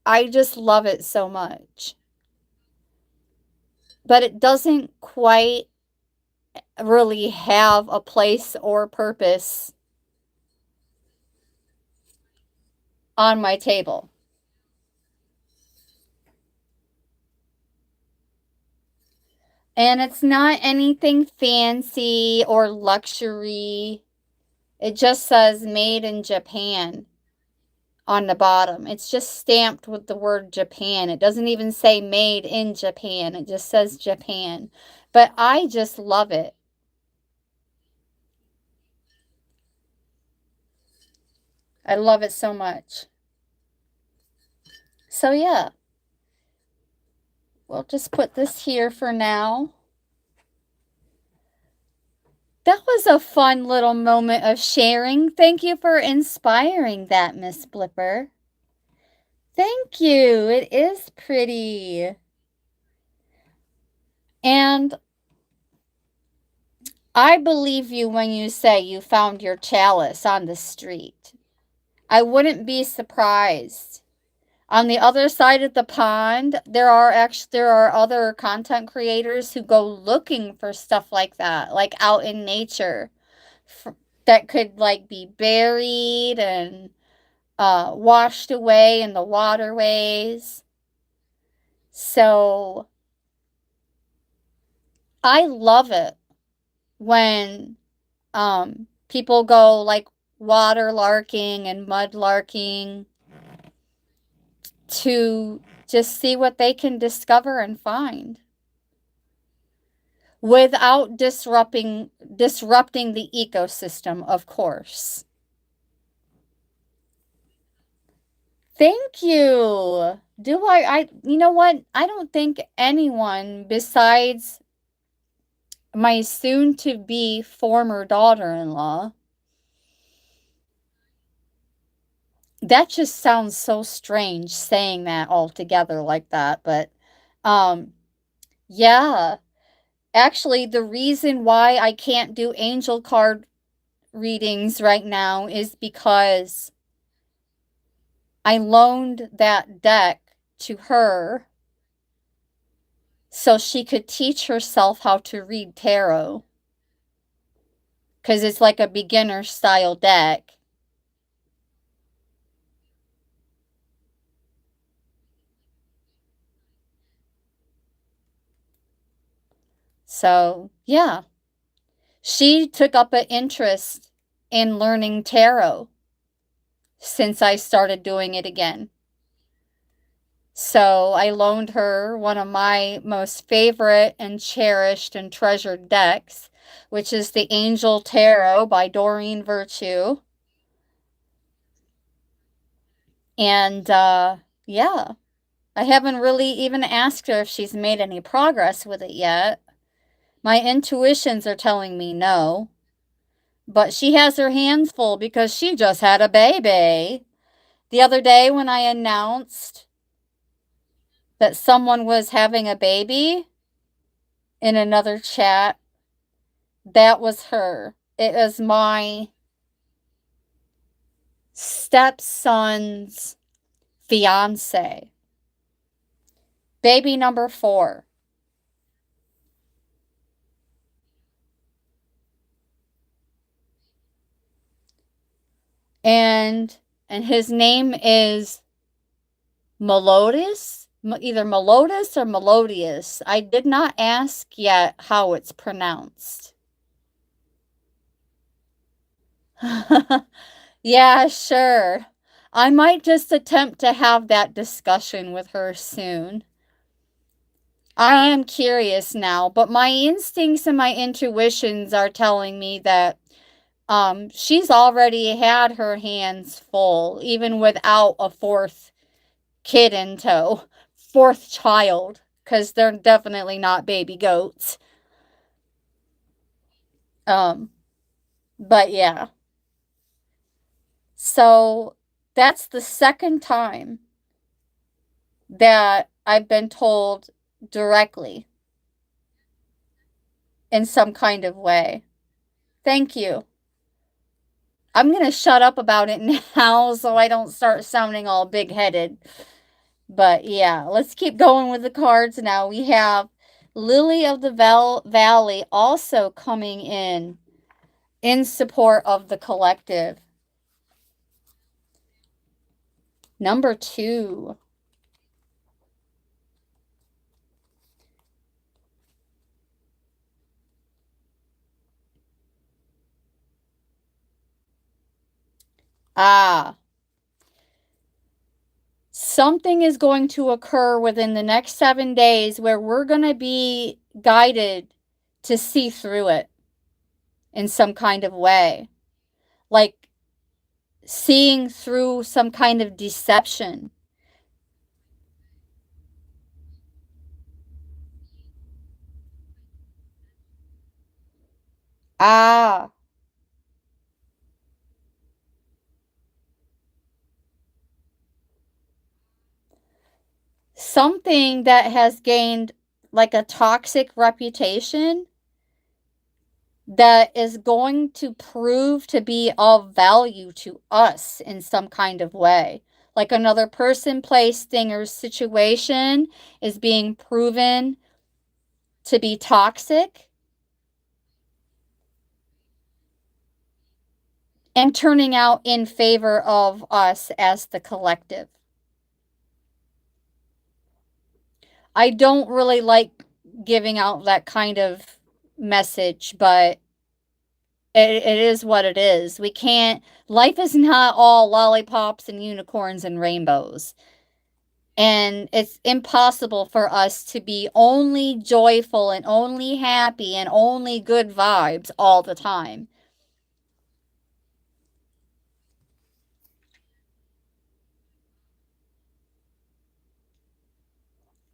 I just love it so much. But it doesn't quite really have a place or purpose on my table. And it's not anything fancy or luxury. It just says made in Japan on the bottom. It's just stamped with the word Japan. It doesn't even say made in Japan. It just says Japan. But I just love it. I love it so much. So yeah. We'll just put this here for now. That was a fun little moment of sharing. Thank you for inspiring that, Miss Blipper. Thank you. It is pretty. And I believe you when you say you found your chalice on the street. I wouldn't be surprised. On the other side of the pond, there are other content creators who go looking for stuff like that, like out in nature, that could like be buried and washed away in the waterways. So I love it when people go like water larking and mud larking to just see what they can discover and find without disrupting the ecosystem, of course. Thank you. I you know what? I don't think anyone besides my soon to be former daughter-in-law. That just sounds so strange saying that all together like that, but um yeah. Actually, the reason why I can't do angel card readings right now is because I loaned that deck to her so she could teach herself how to read tarot because it's like a beginner style deck. So, yeah, she took up an interest in learning tarot since I started doing it again. So I loaned her one of my most favorite and cherished and treasured decks, which is the Angel Tarot by Doreen Virtue. And yeah, I haven't really even asked her if she's made any progress with it yet. My intuitions are telling me no, but she has her hands full because she just had a baby. The other day when I announced that someone was having a baby in another chat, that was her. It was my stepson's fiance. Baby number 4. And his name is Melodious, either Melodious or Melodious. I did not ask yet how it's pronounced. Yeah, sure. I might just attempt to have that discussion with her soon. I am curious now, but my instincts and my intuitions are telling me that she's already had her hands full, even without a 4th kid in tow, 4th child, because they're definitely not baby goats. Um, but yeah. So that's the second time that I've been told directly in some kind of way. Thank you. I'm going to shut up about it now so I don't start sounding all big headed. But yeah, let's keep going with the cards now. We have Lily of the Valley also coming in support of the collective. Number 2. Ah. Something is going to occur within the next 7 days where we're going to be guided to see through it in some kind of way. Like seeing through some kind of deception. Ah. Something that has gained like a toxic reputation that is going to prove to be of value to us in some kind of way. Like another person, place, thing, or situation is being proven to be toxic and turning out in favor of us as the collective. I don't really like giving out that kind of message, but it is what it is. We can't, life is not all lollipops and unicorns and rainbows. And it's impossible for us to be only joyful and only happy and only good vibes all the time.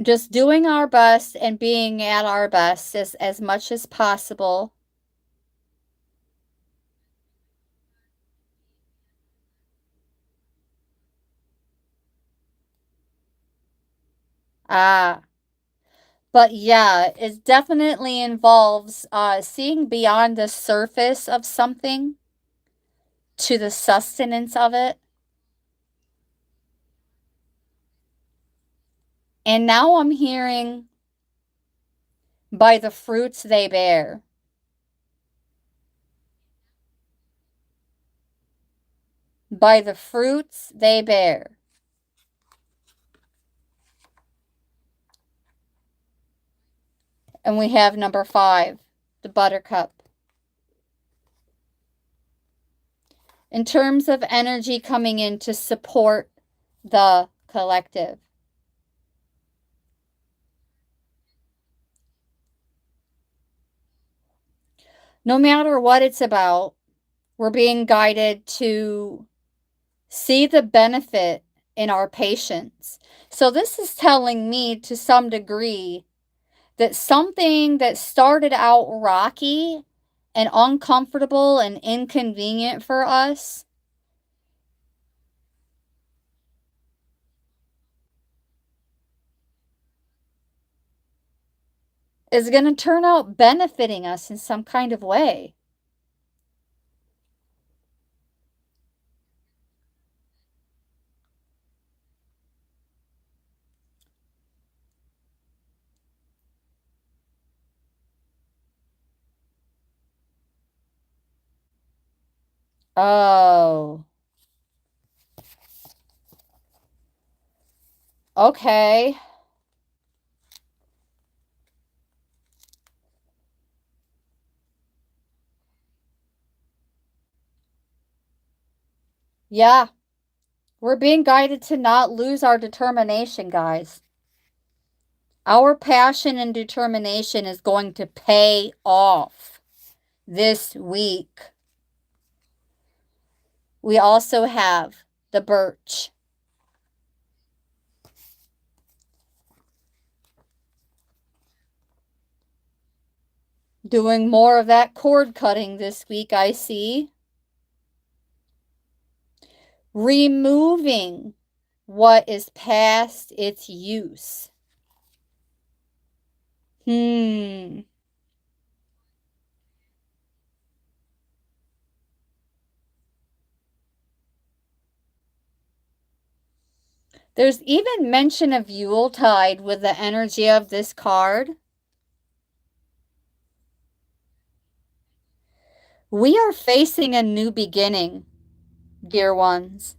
Just doing our best and being at our best as much as possible. Ah, but yeah, it definitely involves seeing beyond the surface of something to the sustenance of it. And now I'm hearing by the fruits they bear. By the fruits they bear. And we have number 5, the buttercup. In terms of energy coming in to support the collective. No matter what it's about, we're being guided to see the benefit in our patience. So this is telling me to some degree that something that started out rocky and uncomfortable and inconvenient for us is going to turn out benefiting us in some kind of way. Oh, okay. Yeah, we're being guided to not lose our determination, guys. Our passion and determination is going to pay off this week. We also have the birch. Doing more of that cord cutting this week, I see. Removing what is past its use. There's even mention of Yuletide with the energy of this card. We are facing a new beginning, dear ones.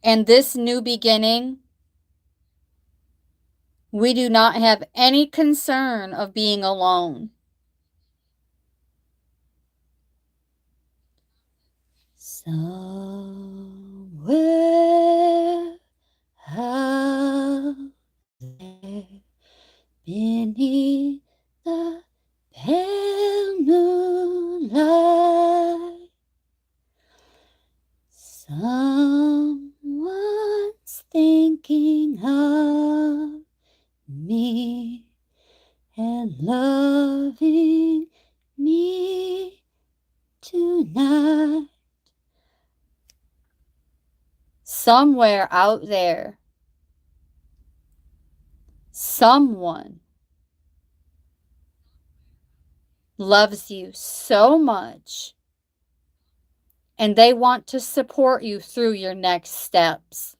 And this new beginning, we do not have any concern of being alone. Somewhere out there beneath the pale moonlight, someone's thinking of me and loving me tonight. Somewhere out there, someone loves you so much, and they want to support you through your next steps.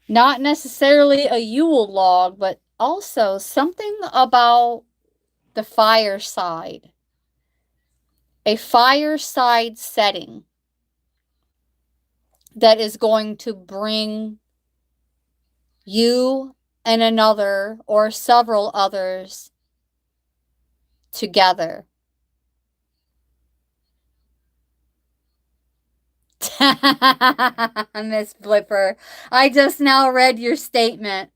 Not necessarily a Yule log, but also something about the fireside. A fireside setting that is going to bring you and another or several others together. Miss Blipper, I just now read your statement.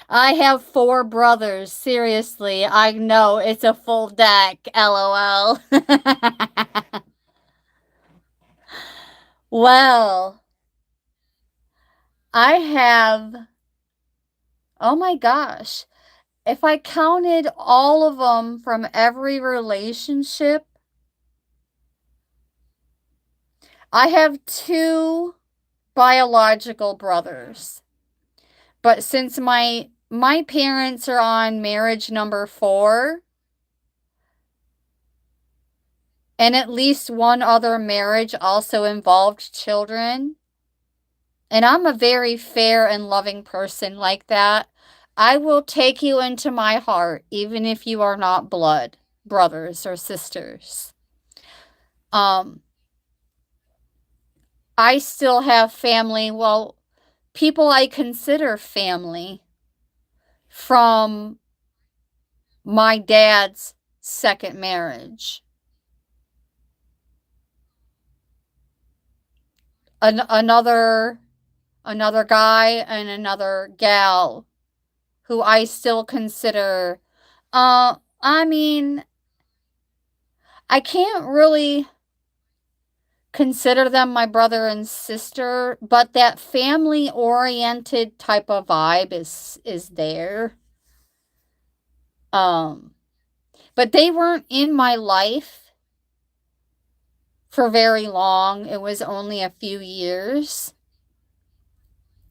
I have 4 brothers. Seriously, I know it's a full deck. LOL. Well, I have, oh my gosh, if I counted all of them from every relationship, I have 2 biological brothers. But since my parents are on marriage number 4, and at least one other marriage also involved children, and I'm a very fair and loving person like that, I will take you into my heart, even if you are not blood brothers or sisters. I still have family, well, people I consider family from my dad's second marriage. Another guy and another gal who I still consider, I mean, I can't really consider them my brother and sister, but that family oriented type of vibe is there. But they weren't in my life for very long. It was only a few years,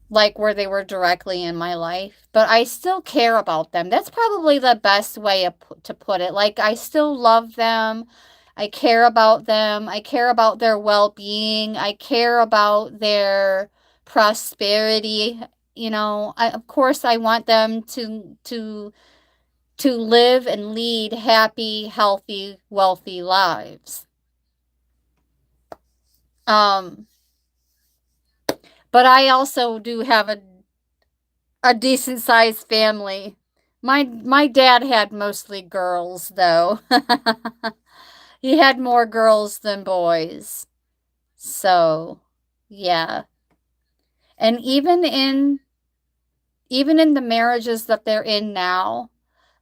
like where they were directly in my life, but I still care about them. That's probably the best way to put it. Like, I still love them. I care about them. I care about their well-being. I care about their prosperity. You know, of course I want them to live and lead happy, healthy, wealthy lives. But I also do have a decent sized family. My dad had mostly girls though. He had more girls than boys. So, yeah. And even in the marriages that they're in now,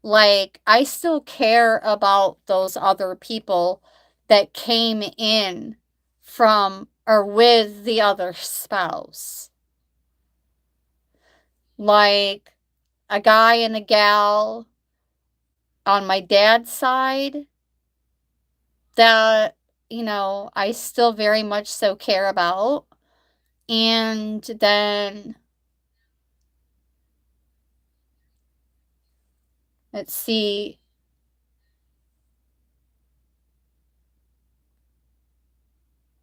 like, I still care about those other people that came in from or with the other spouse. Like a guy and a gal on my dad's side that, you know, I still very much so care about. And then, let's see,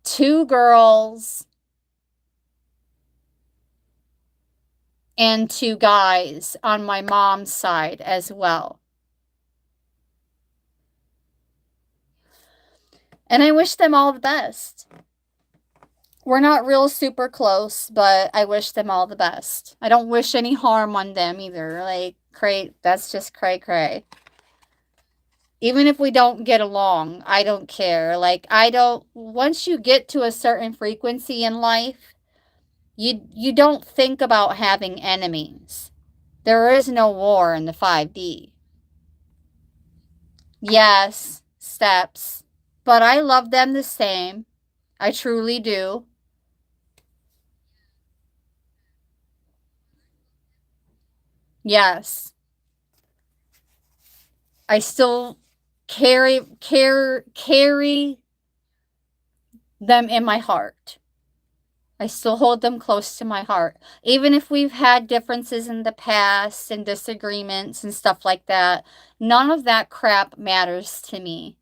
2 girls and 2 guys on my mom's side as well. And I wish them all the best. We're not real super close, but I wish them all the best. I don't wish any harm on them either. Like, that's just cray. Even if we don't get along, I don't care. Like, once you get to a certain frequency in life, you don't think about having enemies. There is no war in the 5D. Yes, steps. But I love them the same. I truly do. Yes. I still carry them in my heart. I still hold them close to my heart. Even if we've had differences in the past and disagreements and stuff like that, none of that crap matters to me.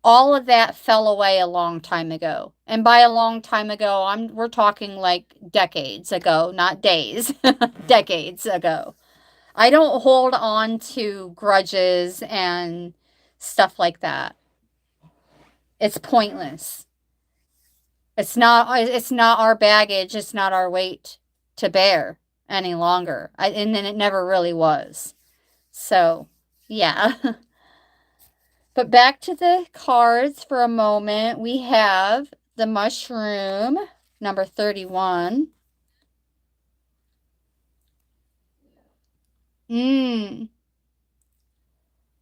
All of that fell away a long time ago. And by a long time ago, we're talking like decades ago, not days. Decades ago. I don't hold on to grudges and stuff like that. It's pointless. It's not our baggage, it's not our weight to bear any longer. And then it never really was. So, yeah. But back to the cards for a moment. We have the mushroom, number 31.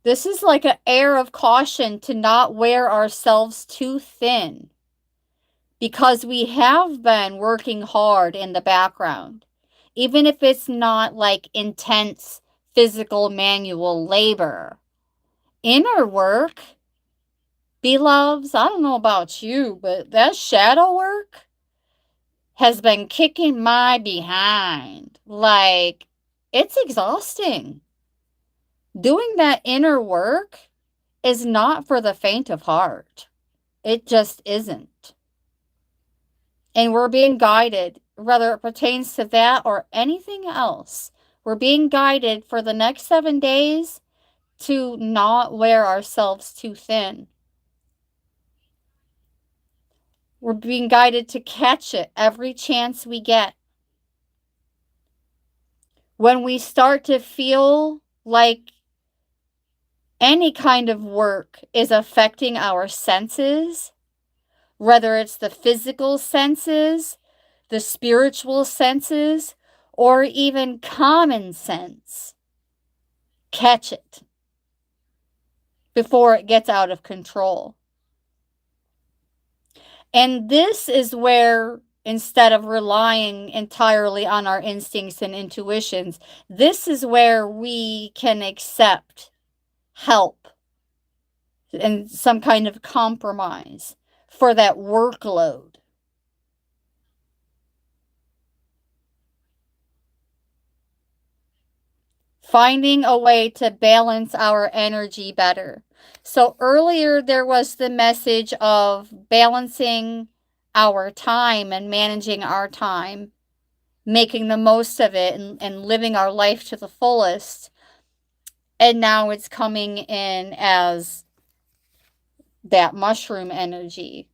This is like an air of caution to not wear ourselves too thin, because we have been working hard in the background. Even if it's not like intense physical manual labor. Inner work, beloveds, I don't know about you, but that shadow work has been kicking my behind. Like, it's exhausting. Doing that inner work is not for the faint of heart. It just isn't. And we're being guided, whether it pertains to that or anything else. We're being guided for the next 7 days to not wear ourselves too thin. We're being guided to catch it every chance we get. When we start to feel like any kind of work is affecting our senses, whether it's the physical senses, the spiritual senses, or even common sense, catch it before it gets out of control. And this is where, instead of relying entirely on our instincts and intuitions, this is where we can accept help and some kind of compromise for that workload. Finding a way to balance our energy better. So earlier there was the message of balancing our time and managing our time, making the most of it and living our life to the fullest. And now it's coming in as that mushroom energy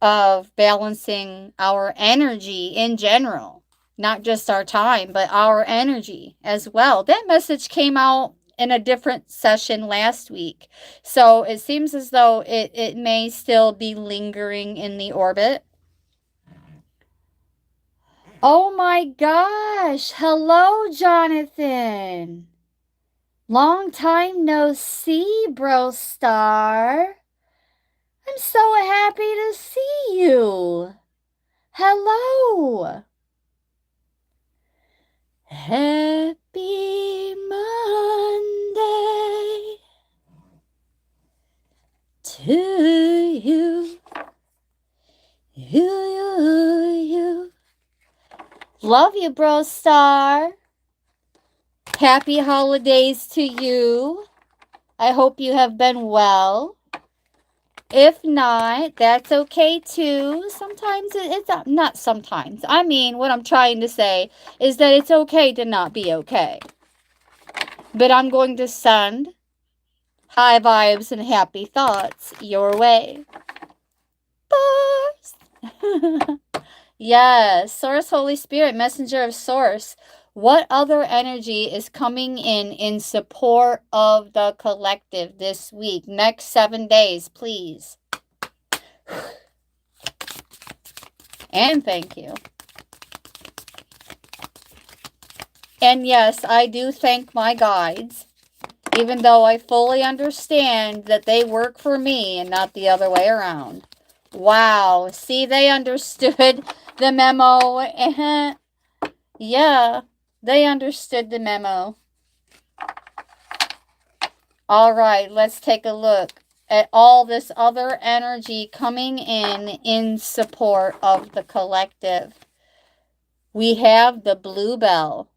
of balancing our energy in general. Not just our time, but our energy as well. That message came out in a different session last week. So it seems as though it may still be lingering in the orbit. Oh my gosh. Hello, Jonathan. Long time no see, bro star. I'm so happy to see you. Hello. Happy Monday to you. You. Love you, bro star. Happy holidays to you. I hope you have been well. If not, that's okay too. Sometimes it's not sometimes. I mean, what I'm trying to say is that it's okay to not be okay. But I'm going to send high vibes and happy thoughts your way. Bars. Yes, Source, Holy Spirit, Messenger of Source. What other energy is coming in support of the collective this week? Next 7 days, please. And thank you. And yes, I do thank my guides, even though I fully understand that they work for me and not the other way around. Wow. See, they understood the memo. Yeah, they understood the memo. All right, let's take a look. at all this other energy coming in support of the collective. We have the bluebell.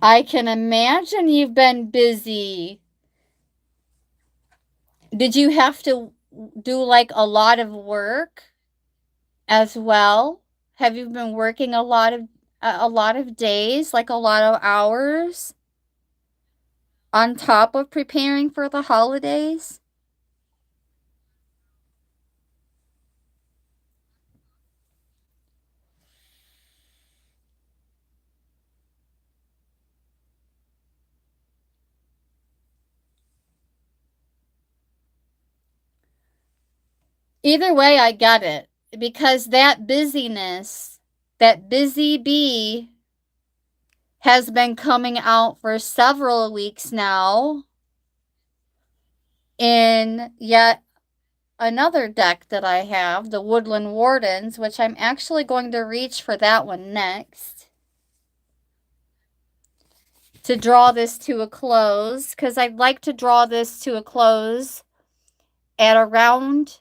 I can imagine you've been busy. Did you have to do like a lot of work as well? Have you been working a lot of days, like a lot of hours on top of preparing for the holidays? Either way, I get it because that busyness, that busy bee has been coming out for several weeks now in yet another deck that I have, the Woodland Wardens, which I'm actually going to reach for that one next to draw this to a close, because I'd like to draw this to a close at around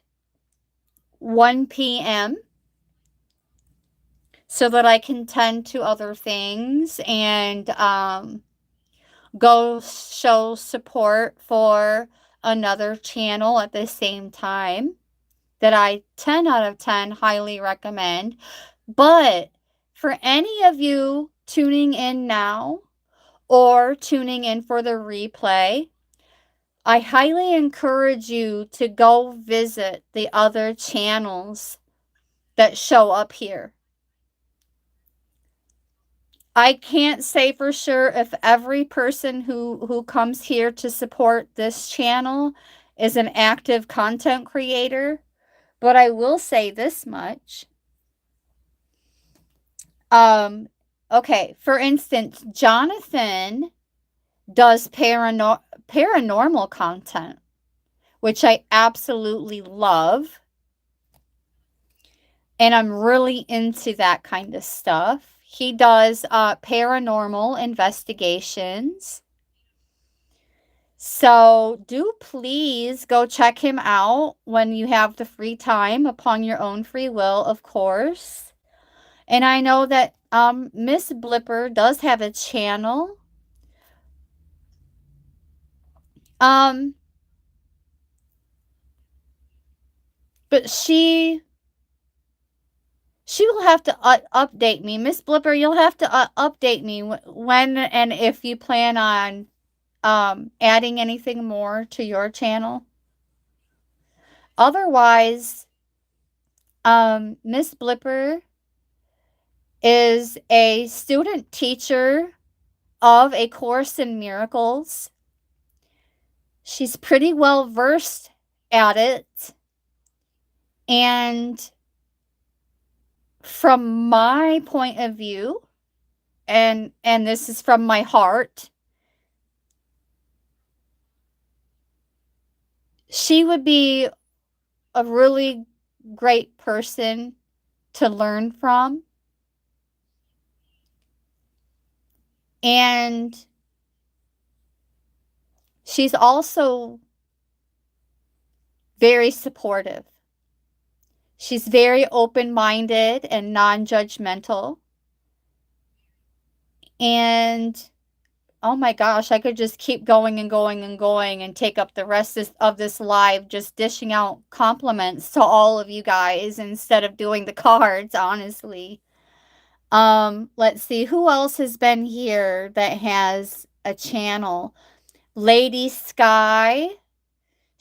1 p.m. so that I can tend to other things and go show support for another channel at the same time that I 10 out of 10 highly recommend. But for any of you tuning in now or tuning in for the replay, I highly encourage you to go visit the other channels that show up here. I can't say for sure if every person who comes here to support this channel is an active content creator, but I will say this much. Okay, for instance, Jonathan does paranormal content, which I absolutely love. And I'm really into that kind of stuff. He does paranormal investigations. So do please go check him out when you have the free time, upon your own free will, of course. And I know that Miss Blipper does have a channel. But she will have to update me. Miss Blipper, you'll have to update me when and if you plan on adding anything more to your channel. Otherwise, Miss Blipper is a student teacher of A Course in Miracles. She's pretty well versed at it. And from my point of view, and this is from my heart, she would be a really great person to learn from. And she's also very supportive. She's very open-minded and non-judgmental. And oh my gosh, I could just keep going and going and going and take up the rest of this live just dishing out compliments to all of you guys instead of doing the cards, honestly. Let's see, who else has been here that has a channel? Lady Sky.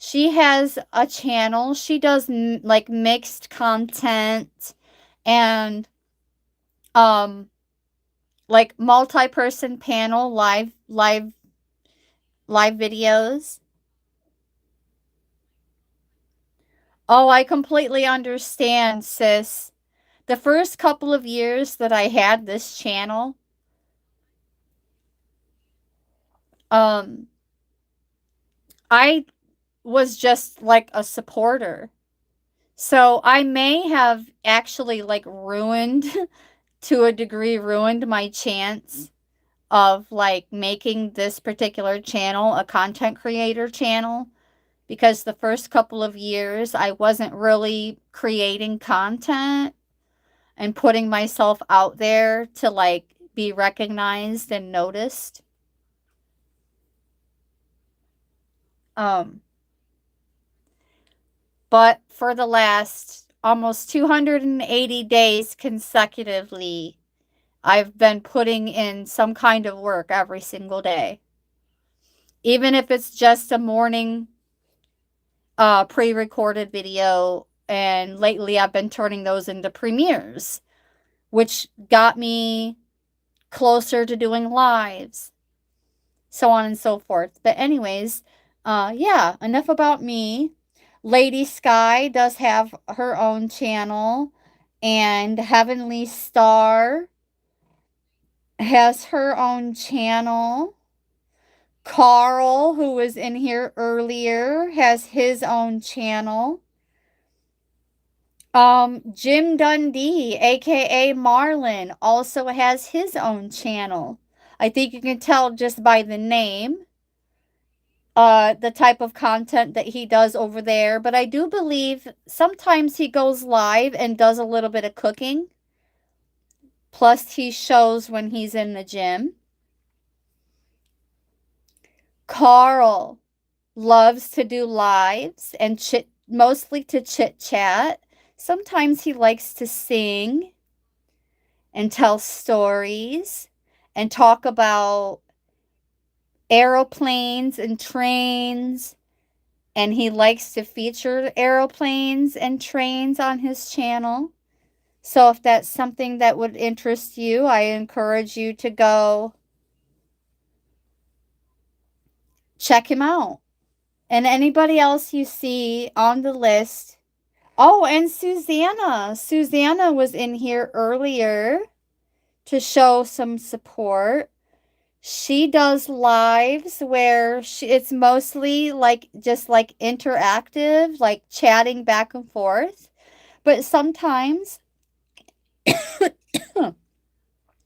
She has a channel. She does like mixed content and like multi-person panel live videos. Oh, I completely understand, sis. The first couple of years that I had this channel, I was just like a supporter. So I may have actually like ruined to a degree ruined my chance of like making this particular channel a content creator channel, because the first couple of years I wasn't really creating content and putting myself out there to like be recognized and noticed. But for the last almost 280 days consecutively, I've been putting in some kind of work every single day. Even if it's just a morning pre-recorded video, and lately I've been turning those into premieres, which got me closer to doing lives, so on and so forth. But anyways, yeah, enough about me. Lady Sky does have her own channel, and Heavenly Star has her own channel. Carl, who was in here earlier, has his own channel. Jim Dundee, aka Marlin, also has his own channel. I think you can tell just by the name, the type of content that he does over there. But I do believe sometimes he goes live and does a little bit of cooking. Plus, he shows when he's in the gym. Carl loves to do lives and mostly to chit chat. Sometimes he likes to sing and tell stories and talk about aeroplanes and trains. And he likes to feature aeroplanes and trains on his channel. So if that's something that would interest you, I encourage you to go check him out. And anybody else you see on the list. Oh, and Susanna. Susanna was in here earlier to show some support. She does lives where it's mostly like just like interactive, like chatting back and forth. But sometimes,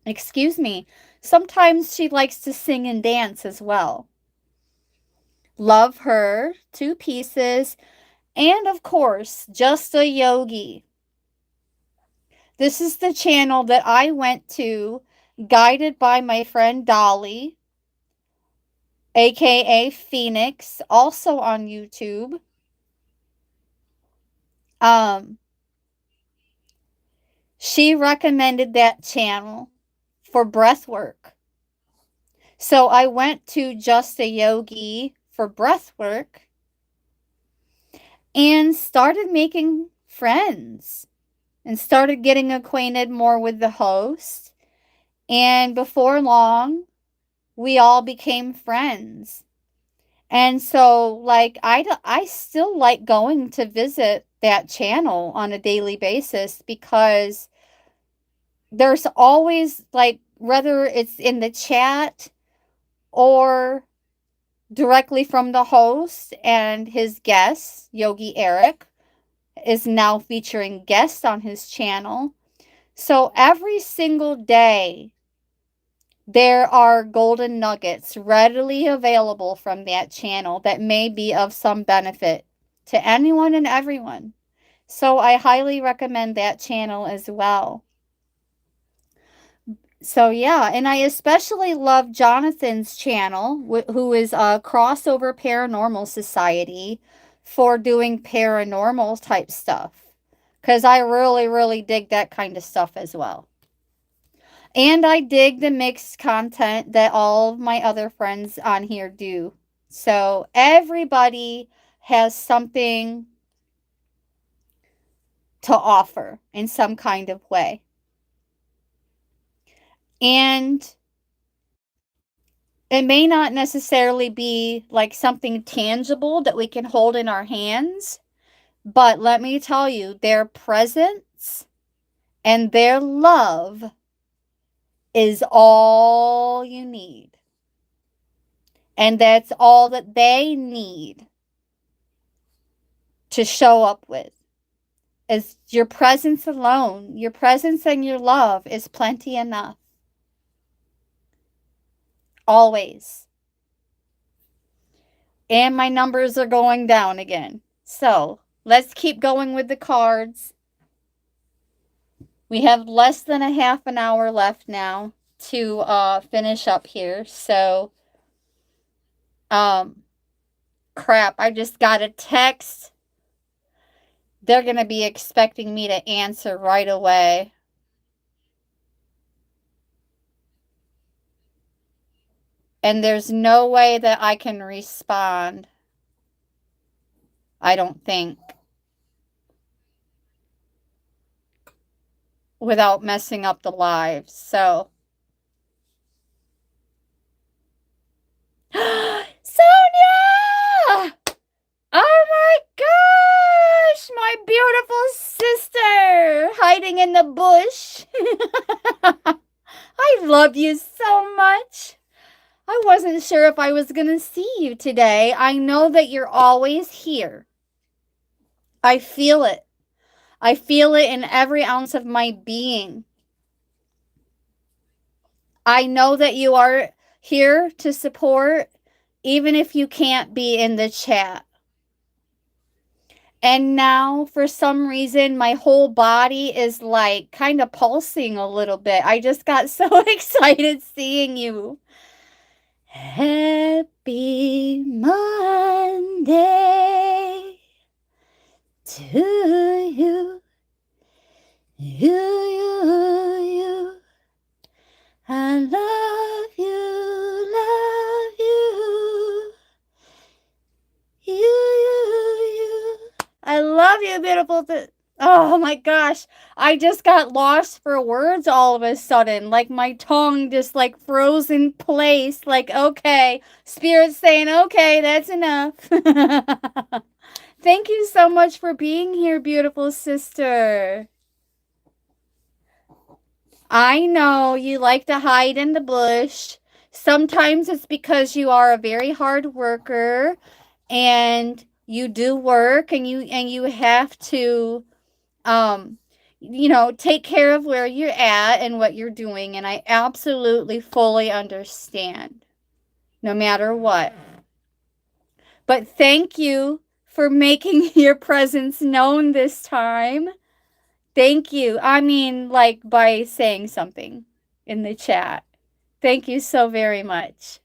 excuse me, sometimes she likes to sing and dance as well. Love her, 2 pieces. And of course, Just a Yogi. This is the channel that I went to, guided by my friend Dolly, aka Phoenix, also on YouTube. She recommended that channel for breath work. So I went to Just a Yogi for breath work and started making friends and started getting acquainted more with the host. And before long, we all became friends. And so, like, I still like going to visit that channel on a daily basis, because there's always, like, whether it's in the chat or directly from the host and his guest, Yogi Eric, is now featuring guests on his channel. So every single day, there are golden nuggets readily available from that channel that may be of some benefit to anyone and everyone. So I highly recommend that channel as well. So yeah, and I especially love Jonathan's channel, who is a Crossover Paranormal Society, for doing paranormal type stuff. Because I really, really dig that kind of stuff as well. And I dig the mixed content that all of my other friends on here do. So everybody has something to offer in some kind of way. And it may not necessarily be like something tangible that we can hold in our hands, but let me tell you, their presence and their love is all you need. And that's all that they need to show up with. Is your presence alone. Your presence and your love is plenty enough. Always. And my numbers are going down again. So let's keep going with the cards. We have less than a half an hour left now to finish up here. So, crap, I just got a text. They're going to be expecting me to answer right away. And there's no way that I can respond. I don't think. Without messing up the live. So. Sonia! Oh my gosh! My beautiful sister hiding in the bush. I love you so much. I wasn't sure if I was going to see you today. I know that you're always here. I feel it. I feel it in every ounce of my being. I know that you are here to support, even if you can't be in the chat. And now, for some reason, my whole body is like kind of pulsing a little bit. I just got so excited seeing you. Happy Monday to you. You. I love you, love you. You. I love you, beautiful. Oh my gosh. I just got lost for words all of a sudden. Like my tongue just like froze in place. Like, okay. Spirit's saying, okay, that's enough. Thank you so much for being here, beautiful sister. I know you like to hide in the bush. Sometimes it's because you are a very hard worker and you do work and you have to take care of where you're at and what you're doing, and I absolutely fully understand no matter what. But thank you for making your presence known this time. Thank you. I mean, like by saying something in the chat. Thank you so very much.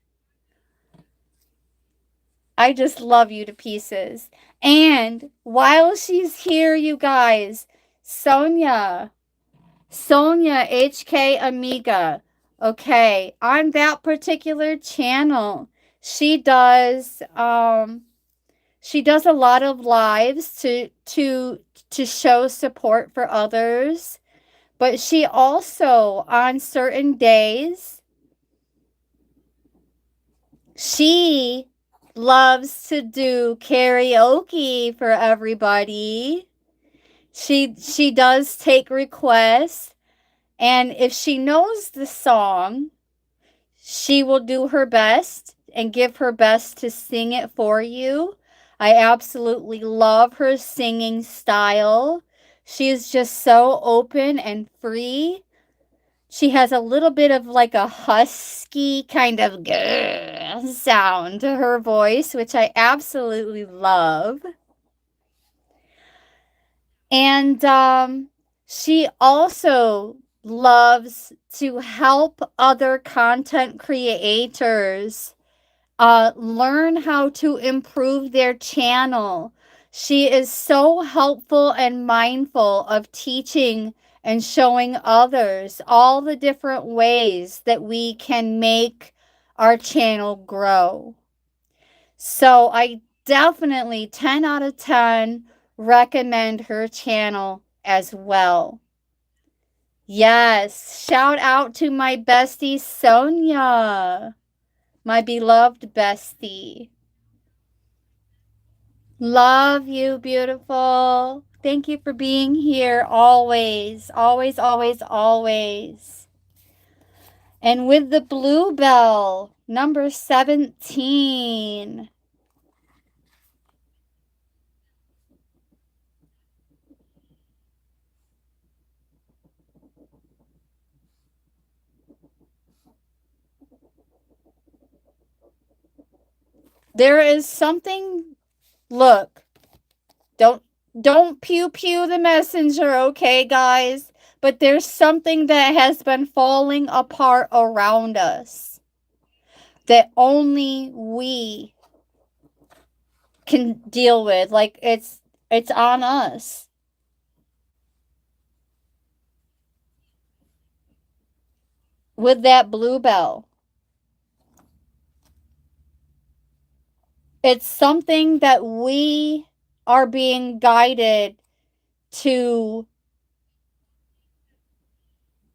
I just love you to pieces. And while she's here, you guys, Sonia HK Amiga. Okay, on that particular channel, she does a lot of lives to show support for others. But she also, on certain days, she loves to do karaoke for everybody. She does take requests, and if she knows the song, she will do her best and give her best to sing it for you. I absolutely love her singing style. She is just so open and free. She has a little bit of like a husky kind of sound to her voice, which I absolutely love. And she also loves to help other content creators learn how to improve their channel. She is so helpful and mindful of teaching and showing others all the different ways that we can make our channel grow. So I definitely 10 out of 10 recommend her channel as well. Yes, shout out to my bestie Sonia, my beloved bestie. Love you, beautiful. Thank you for being here always, always, always, always. And with the blue bell, number 17. There is something, look, don't pew pew the messenger, okay, guys? But there's something that has been falling apart around us that only we can deal with. Like, it's on us. With that bluebell. It's something that we are being guided to,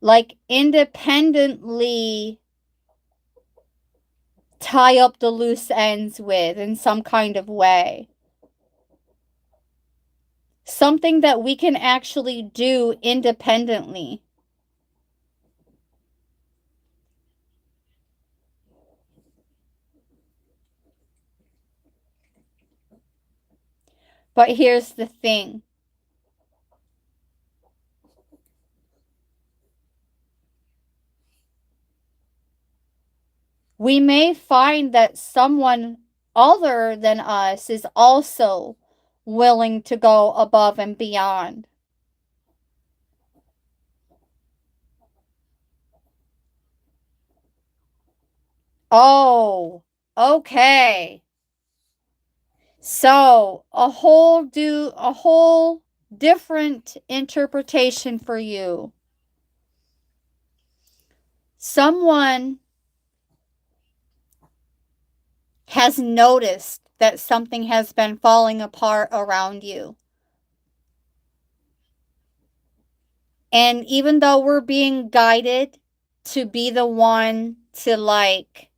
like, independently tie up the loose ends with in some kind of way. Something that we can actually do independently. But here's the thing. We may find that someone other than us is also willing to go above and beyond. Oh, okay. So, a whole different interpretation for you. Someone has noticed that something has been falling apart around you. And even though we're being guided to be the one to, like,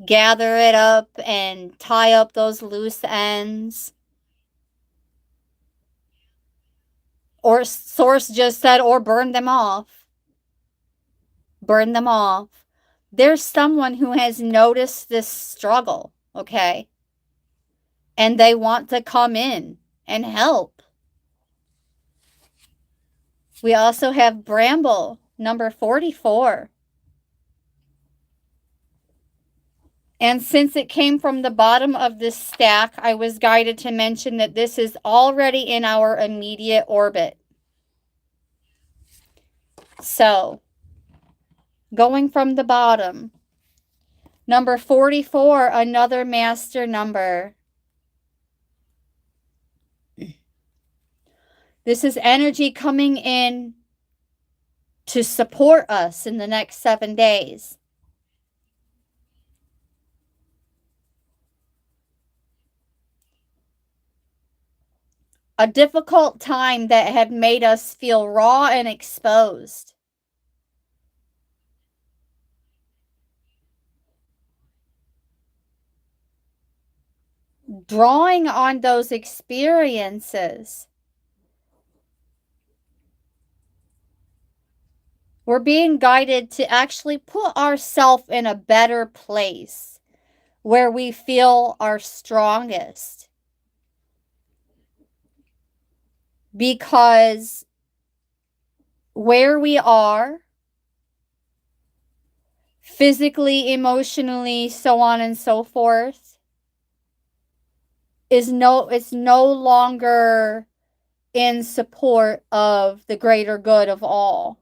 gather it up and tie up those loose ends, or Source just said, or burn them off. Burn them off. There's someone who has noticed this struggle, okay? And they want to come in and help. We also have Bramble, number 44. And since it came from the bottom of this stack, I was guided to mention that this is already in our immediate orbit. So, going from the bottom, number 44, another master number. This is energy coming in to support us in the next 7 days. A difficult time that had made us feel raw and exposed. Drawing on those experiences, we're being guided to actually put ourselves in a better place where we feel our strongest. Because where we are, physically, emotionally, so on and so forth, it's no longer in support of the greater good of all.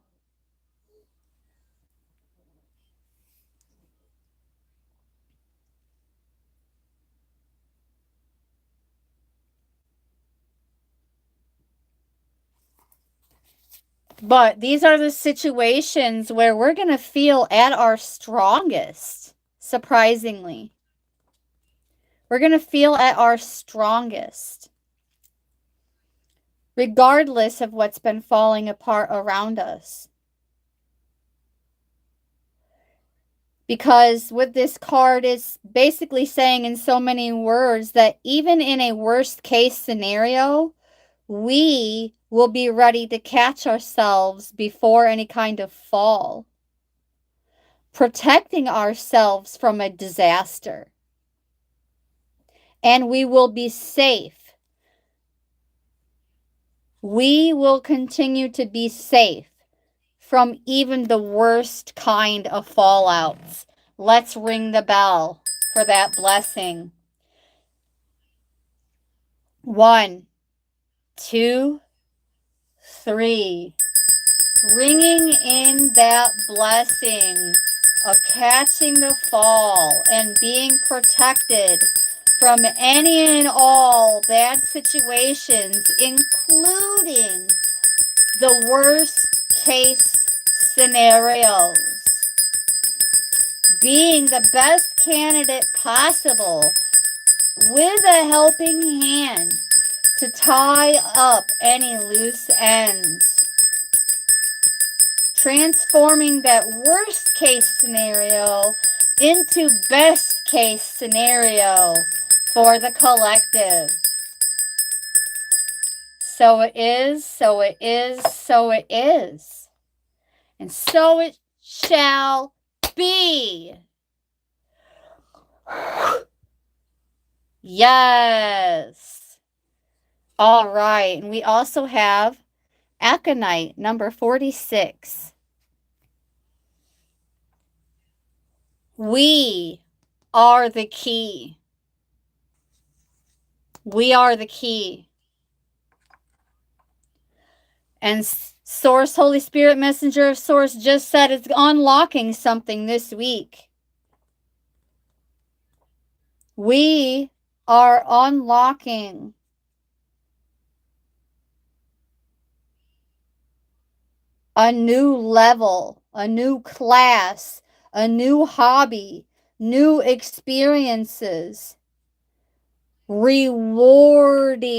But these are the situations where we're going to feel at our strongest, surprisingly. We're going to feel at our strongest, regardless of what's been falling apart around us. Because with this card, it's basically saying in so many words that even in a worst case scenario, we will be ready to catch ourselves before any kind of fall, protecting ourselves from a disaster. And we will be safe. We will continue to be safe from even the worst kind of fallouts. Let's ring the bell for that blessing. 1, 2, 3. Ringing in that blessing of catching the fall and being protected from any and all bad situations, including the worst case scenarios. Being the best candidate possible with a helping hand to tie up any loose ends. Transforming that worst case scenario into best case scenario for the collective. So it is, so it is, so it is. And so it shall be. Yes. All right. And we also have Aconite, number 46. We are the key. We are the key. And Source, Holy Spirit, Messenger of Source just said it's unlocking something this week. We are unlocking a new level, a new class, a new hobby, new experiences, rewarding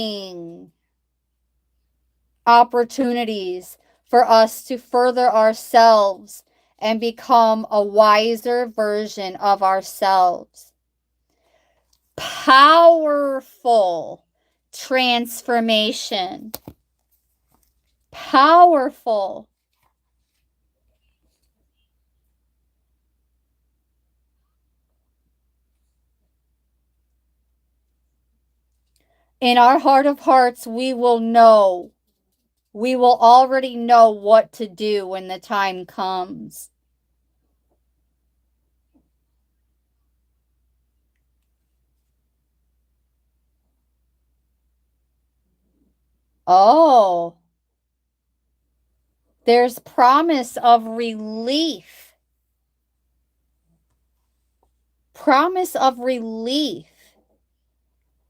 opportunities for us to further ourselves and become a wiser version of ourselves. Powerful transformation. Powerful. In our heart of hearts, we will know. We will already know what to do when the time comes. Oh, there's promise of relief. Promise of relief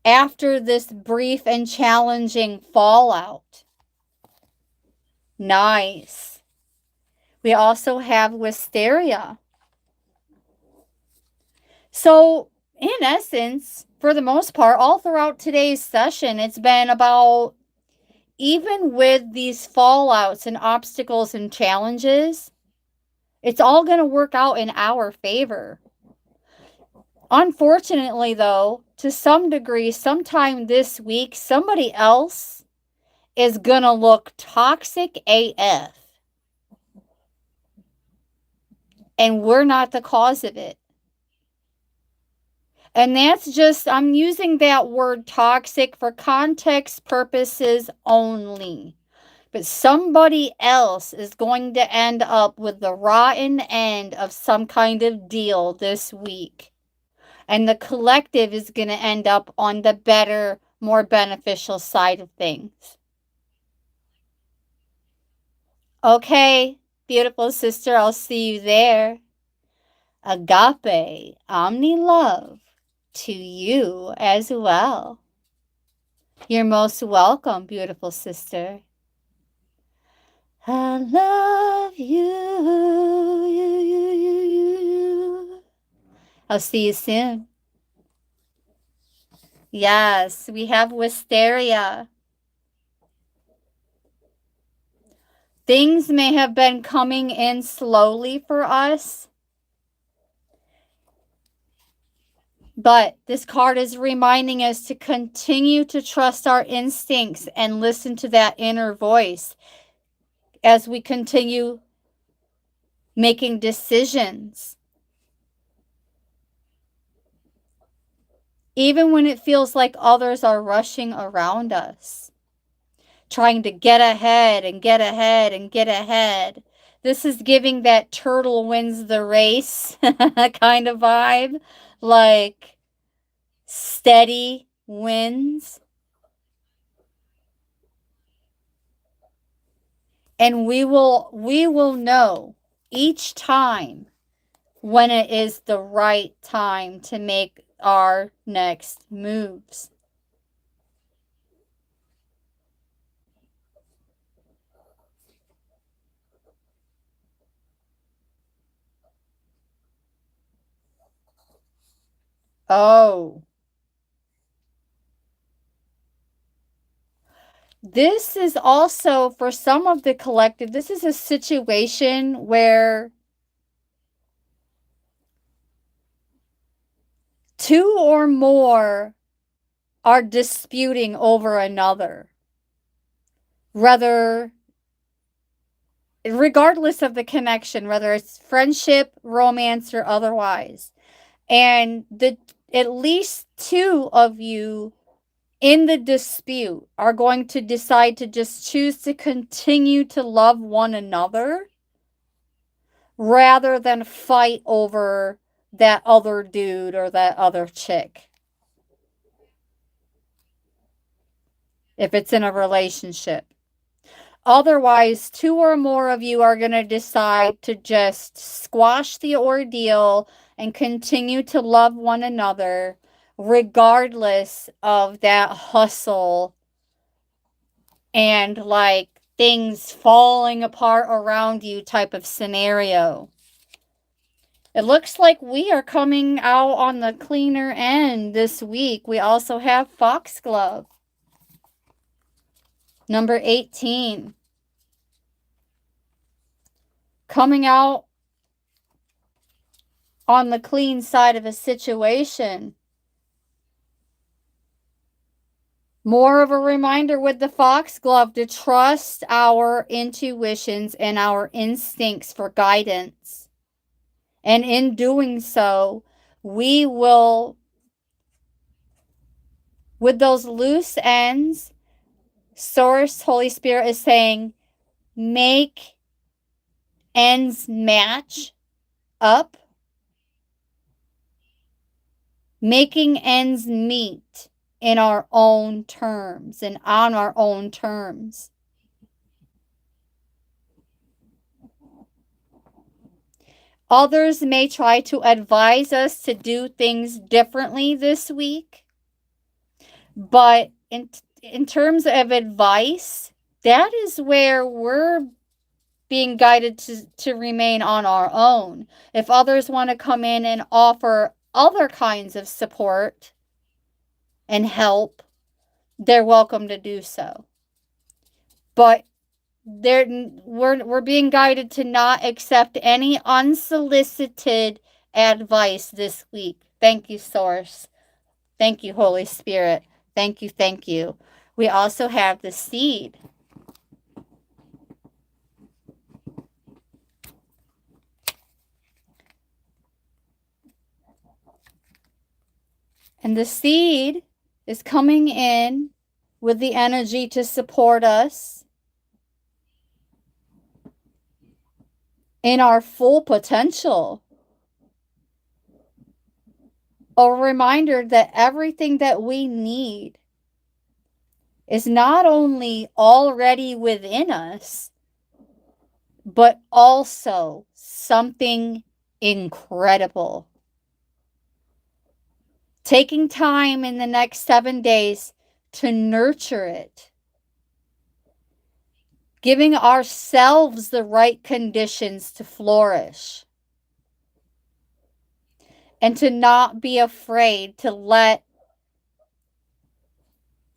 after this brief and challenging fallout. Nice. We also have Wisteria. So, in essence, for the most part, all throughout today's session, it's been about, even with these fallouts and obstacles and challenges, it's all going to work out in our favor. Unfortunately, though, to some degree, sometime this week, somebody else is going to look toxic AF. And we're not the cause of it. And that's just, I'm using that word toxic for context purposes only. But somebody else is going to end up with the rotten end of some kind of deal this week. And the collective is going to end up on the better, more beneficial side of things. Okay, beautiful sister, I'll see you there. Agape, Omni love to you as well. You're most welcome, beautiful sister. I love you. I'll see you soon. Yes, we have Wisteria. Things may have been coming in slowly for us, but this card is reminding us to continue to trust our instincts and listen to that inner voice as we continue making decisions. Even when it feels like others are rushing around us, trying to get ahead and get ahead and get ahead, This is giving that turtle wins the race kind of vibe. Like steady wins. And we will know each time when it is the right time to make our next moves. Oh. This is also, for some of the collective, this is a situation where two or more are disputing over another. Regardless of the connection, whether it's friendship, romance, or otherwise. And at least two of you in the dispute are going to decide to just choose to continue to love one another rather than fight over that other dude or that other chick. If it's in a relationship. Otherwise, two or more of you are going to decide to just squash the ordeal and continue to love one another regardless of that hustle and like things falling apart around you type of scenario. It looks like we are coming out on the cleaner end this week. We also have Foxglove. Number 18. Coming out on the clean side of a situation. More of a reminder with the Foxglove to trust our intuitions and our instincts for guidance. And in doing so, we will, with those loose ends, Source, Holy Spirit is saying, make ends match up. Making ends meet in our own terms and on our own terms. Others may try to advise us to do things differently this week, but in terms of advice, that is where we're being guided to remain on our own. If others want to come in and offer other kinds of support and help, they're welcome to do so. But we're being guided to not accept any unsolicited advice this week. Thank you, Source. Thank you, Holy Spirit. Thank you, thank you. We also have the seed. And the seed is coming in with the energy to support us in our full potential. A reminder that everything that we need is not only already within us, but also something incredible. Taking time in the next 7 days to nurture it. Giving ourselves the right conditions to flourish. And to not be afraid to let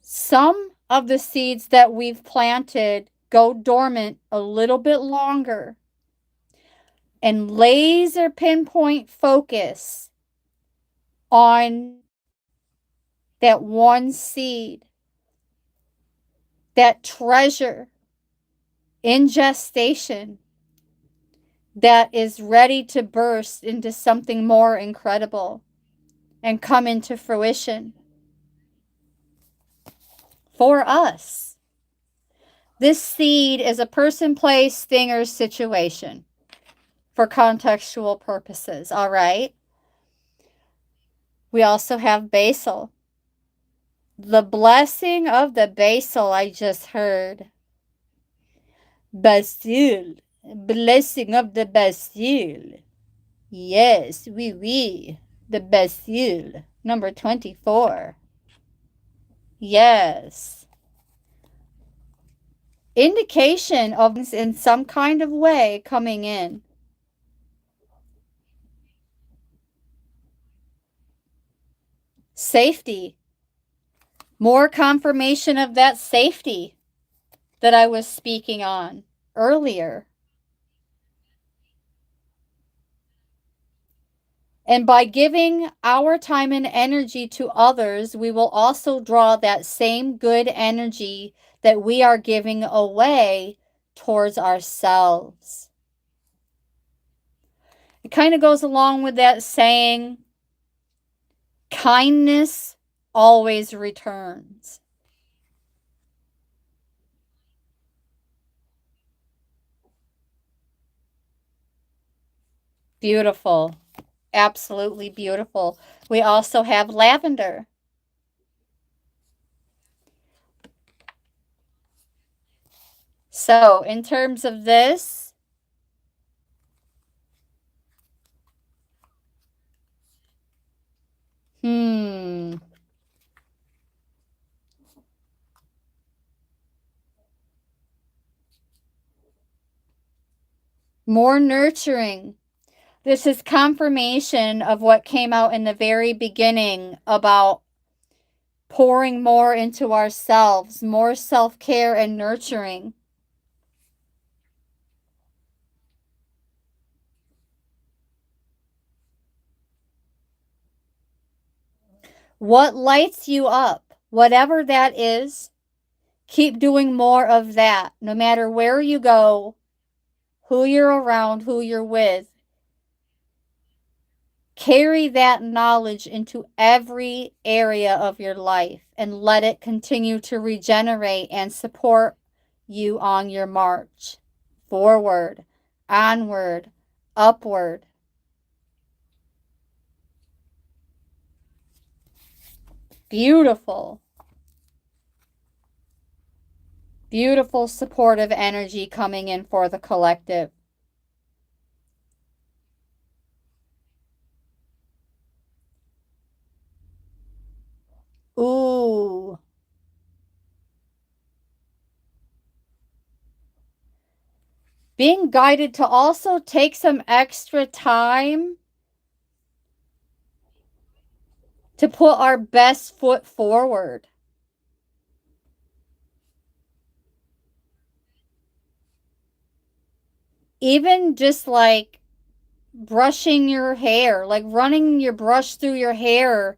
some of the seeds that we've planted go dormant a little bit longer. And laser pinpoint focus on that one seed, that treasure in gestation that is ready to burst into something more incredible and come into fruition for us. This seed is a person, place, thing, or situation for contextual purposes, all right? We also have basil. The blessing of the basil I just heard. Basil. Blessing of the basil. Yes, oui. The basil. Number 24. Yes. Indication of in some kind of way coming in. Safety. More confirmation of that safety that I was speaking on earlier. And by giving our time and energy to others, we will also draw that same good energy that we are giving away towards ourselves. It kind of goes along with that saying, kindness always returns. Beautiful. Absolutely beautiful. We also have lavender. So, in terms of this, more nurturing. This is confirmation of what came out in the very beginning about pouring more into ourselves, more self-care and nurturing. What lights you up, whatever that is, keep doing more of that, no matter where you go, who you're around, who you're with. Carry that knowledge into every area of your life and let it continue to regenerate and support you on your march. Forward, onward, upward. Beautiful. Beautiful supportive energy coming in for the collective. Ooh. Being guided to also take some extra time to put our best foot forward. Even just like brushing your hair, like running your brush through your hair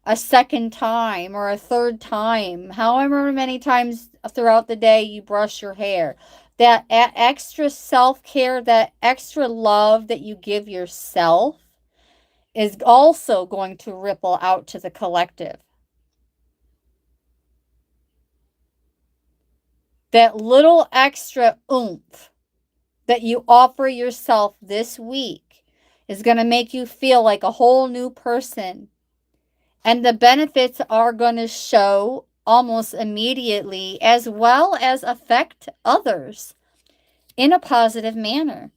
a second time or a third time, however many times throughout the day you brush your hair. That extra self-care, that extra love that you give yourself is also going to ripple out to the collective. That little extra oomph that you offer yourself this week is going to make you feel like a whole new person. And the benefits are going to show almost immediately, as well as affect others in a positive manner.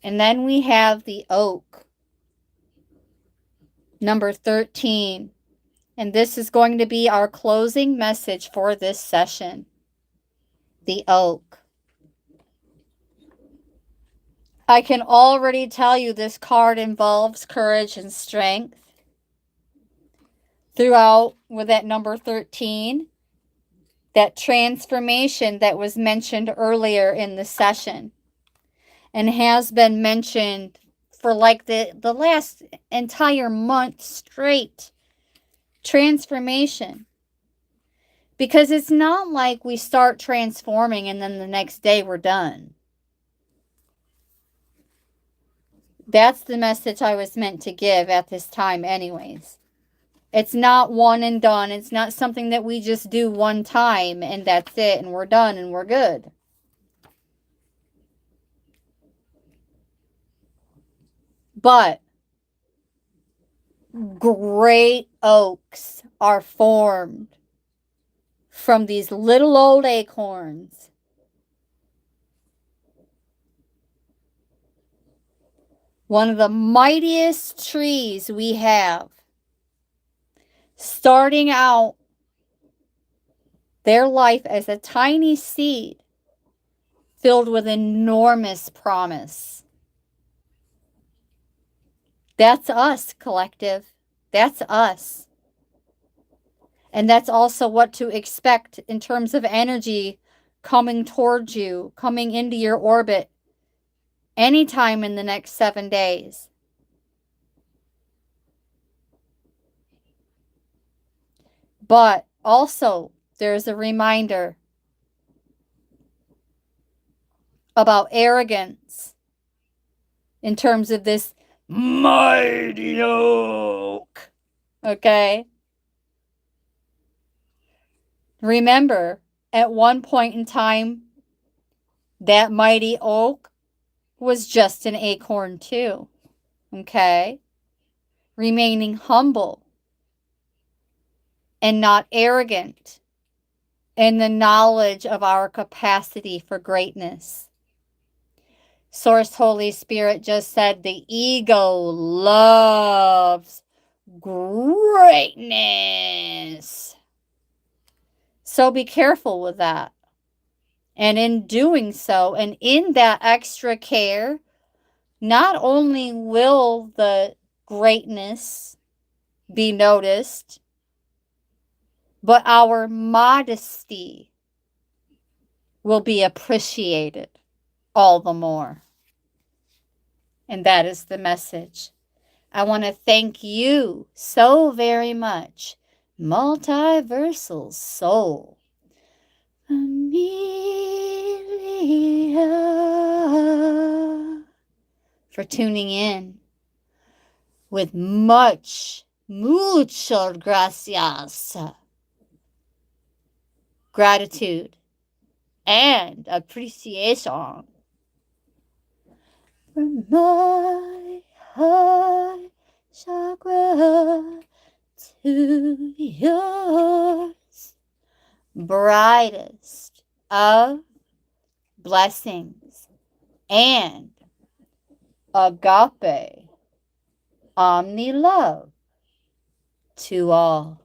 And then we have the oak, number 13. And this is going to be our closing message for this session. The oak. I can already tell you this card involves courage and strength. Throughout with that number 13, that transformation that was mentioned earlier in the session and has been mentioned for like the last entire month straight. Transformation. Because it's not like we start transforming and then the next day we're done. That's the message I was meant to give at this time anyways. It's not one and done. It's not something that we just do one time and that's it and we're done and we're good. But great oaks are formed from these little old acorns. One of the mightiest trees we have, starting out their life as a tiny seed filled with enormous promise. That's us, collective. That's us. And that's also what to expect in terms of energy coming towards you, coming into your orbit anytime in the next 7 days. But also, there's a reminder about arrogance in terms of this mighty oak. Okay? Remember, at one point in time, that mighty oak was just an acorn too. Okay? Remaining humble and not arrogant in the knowledge of our capacity for greatness. Source Holy Spirit just said the ego loves greatness. So be careful with that. And in doing so, and in that extra care, not only will the greatness be noticed, but our modesty will be appreciated all the more. And that is the message. I want to thank you so very much, multiversal soul, Amelia, for tuning in with muchas gracias, gratitude, and appreciation from my heart chakra to yours. Brightest of blessings and agape omni love to all.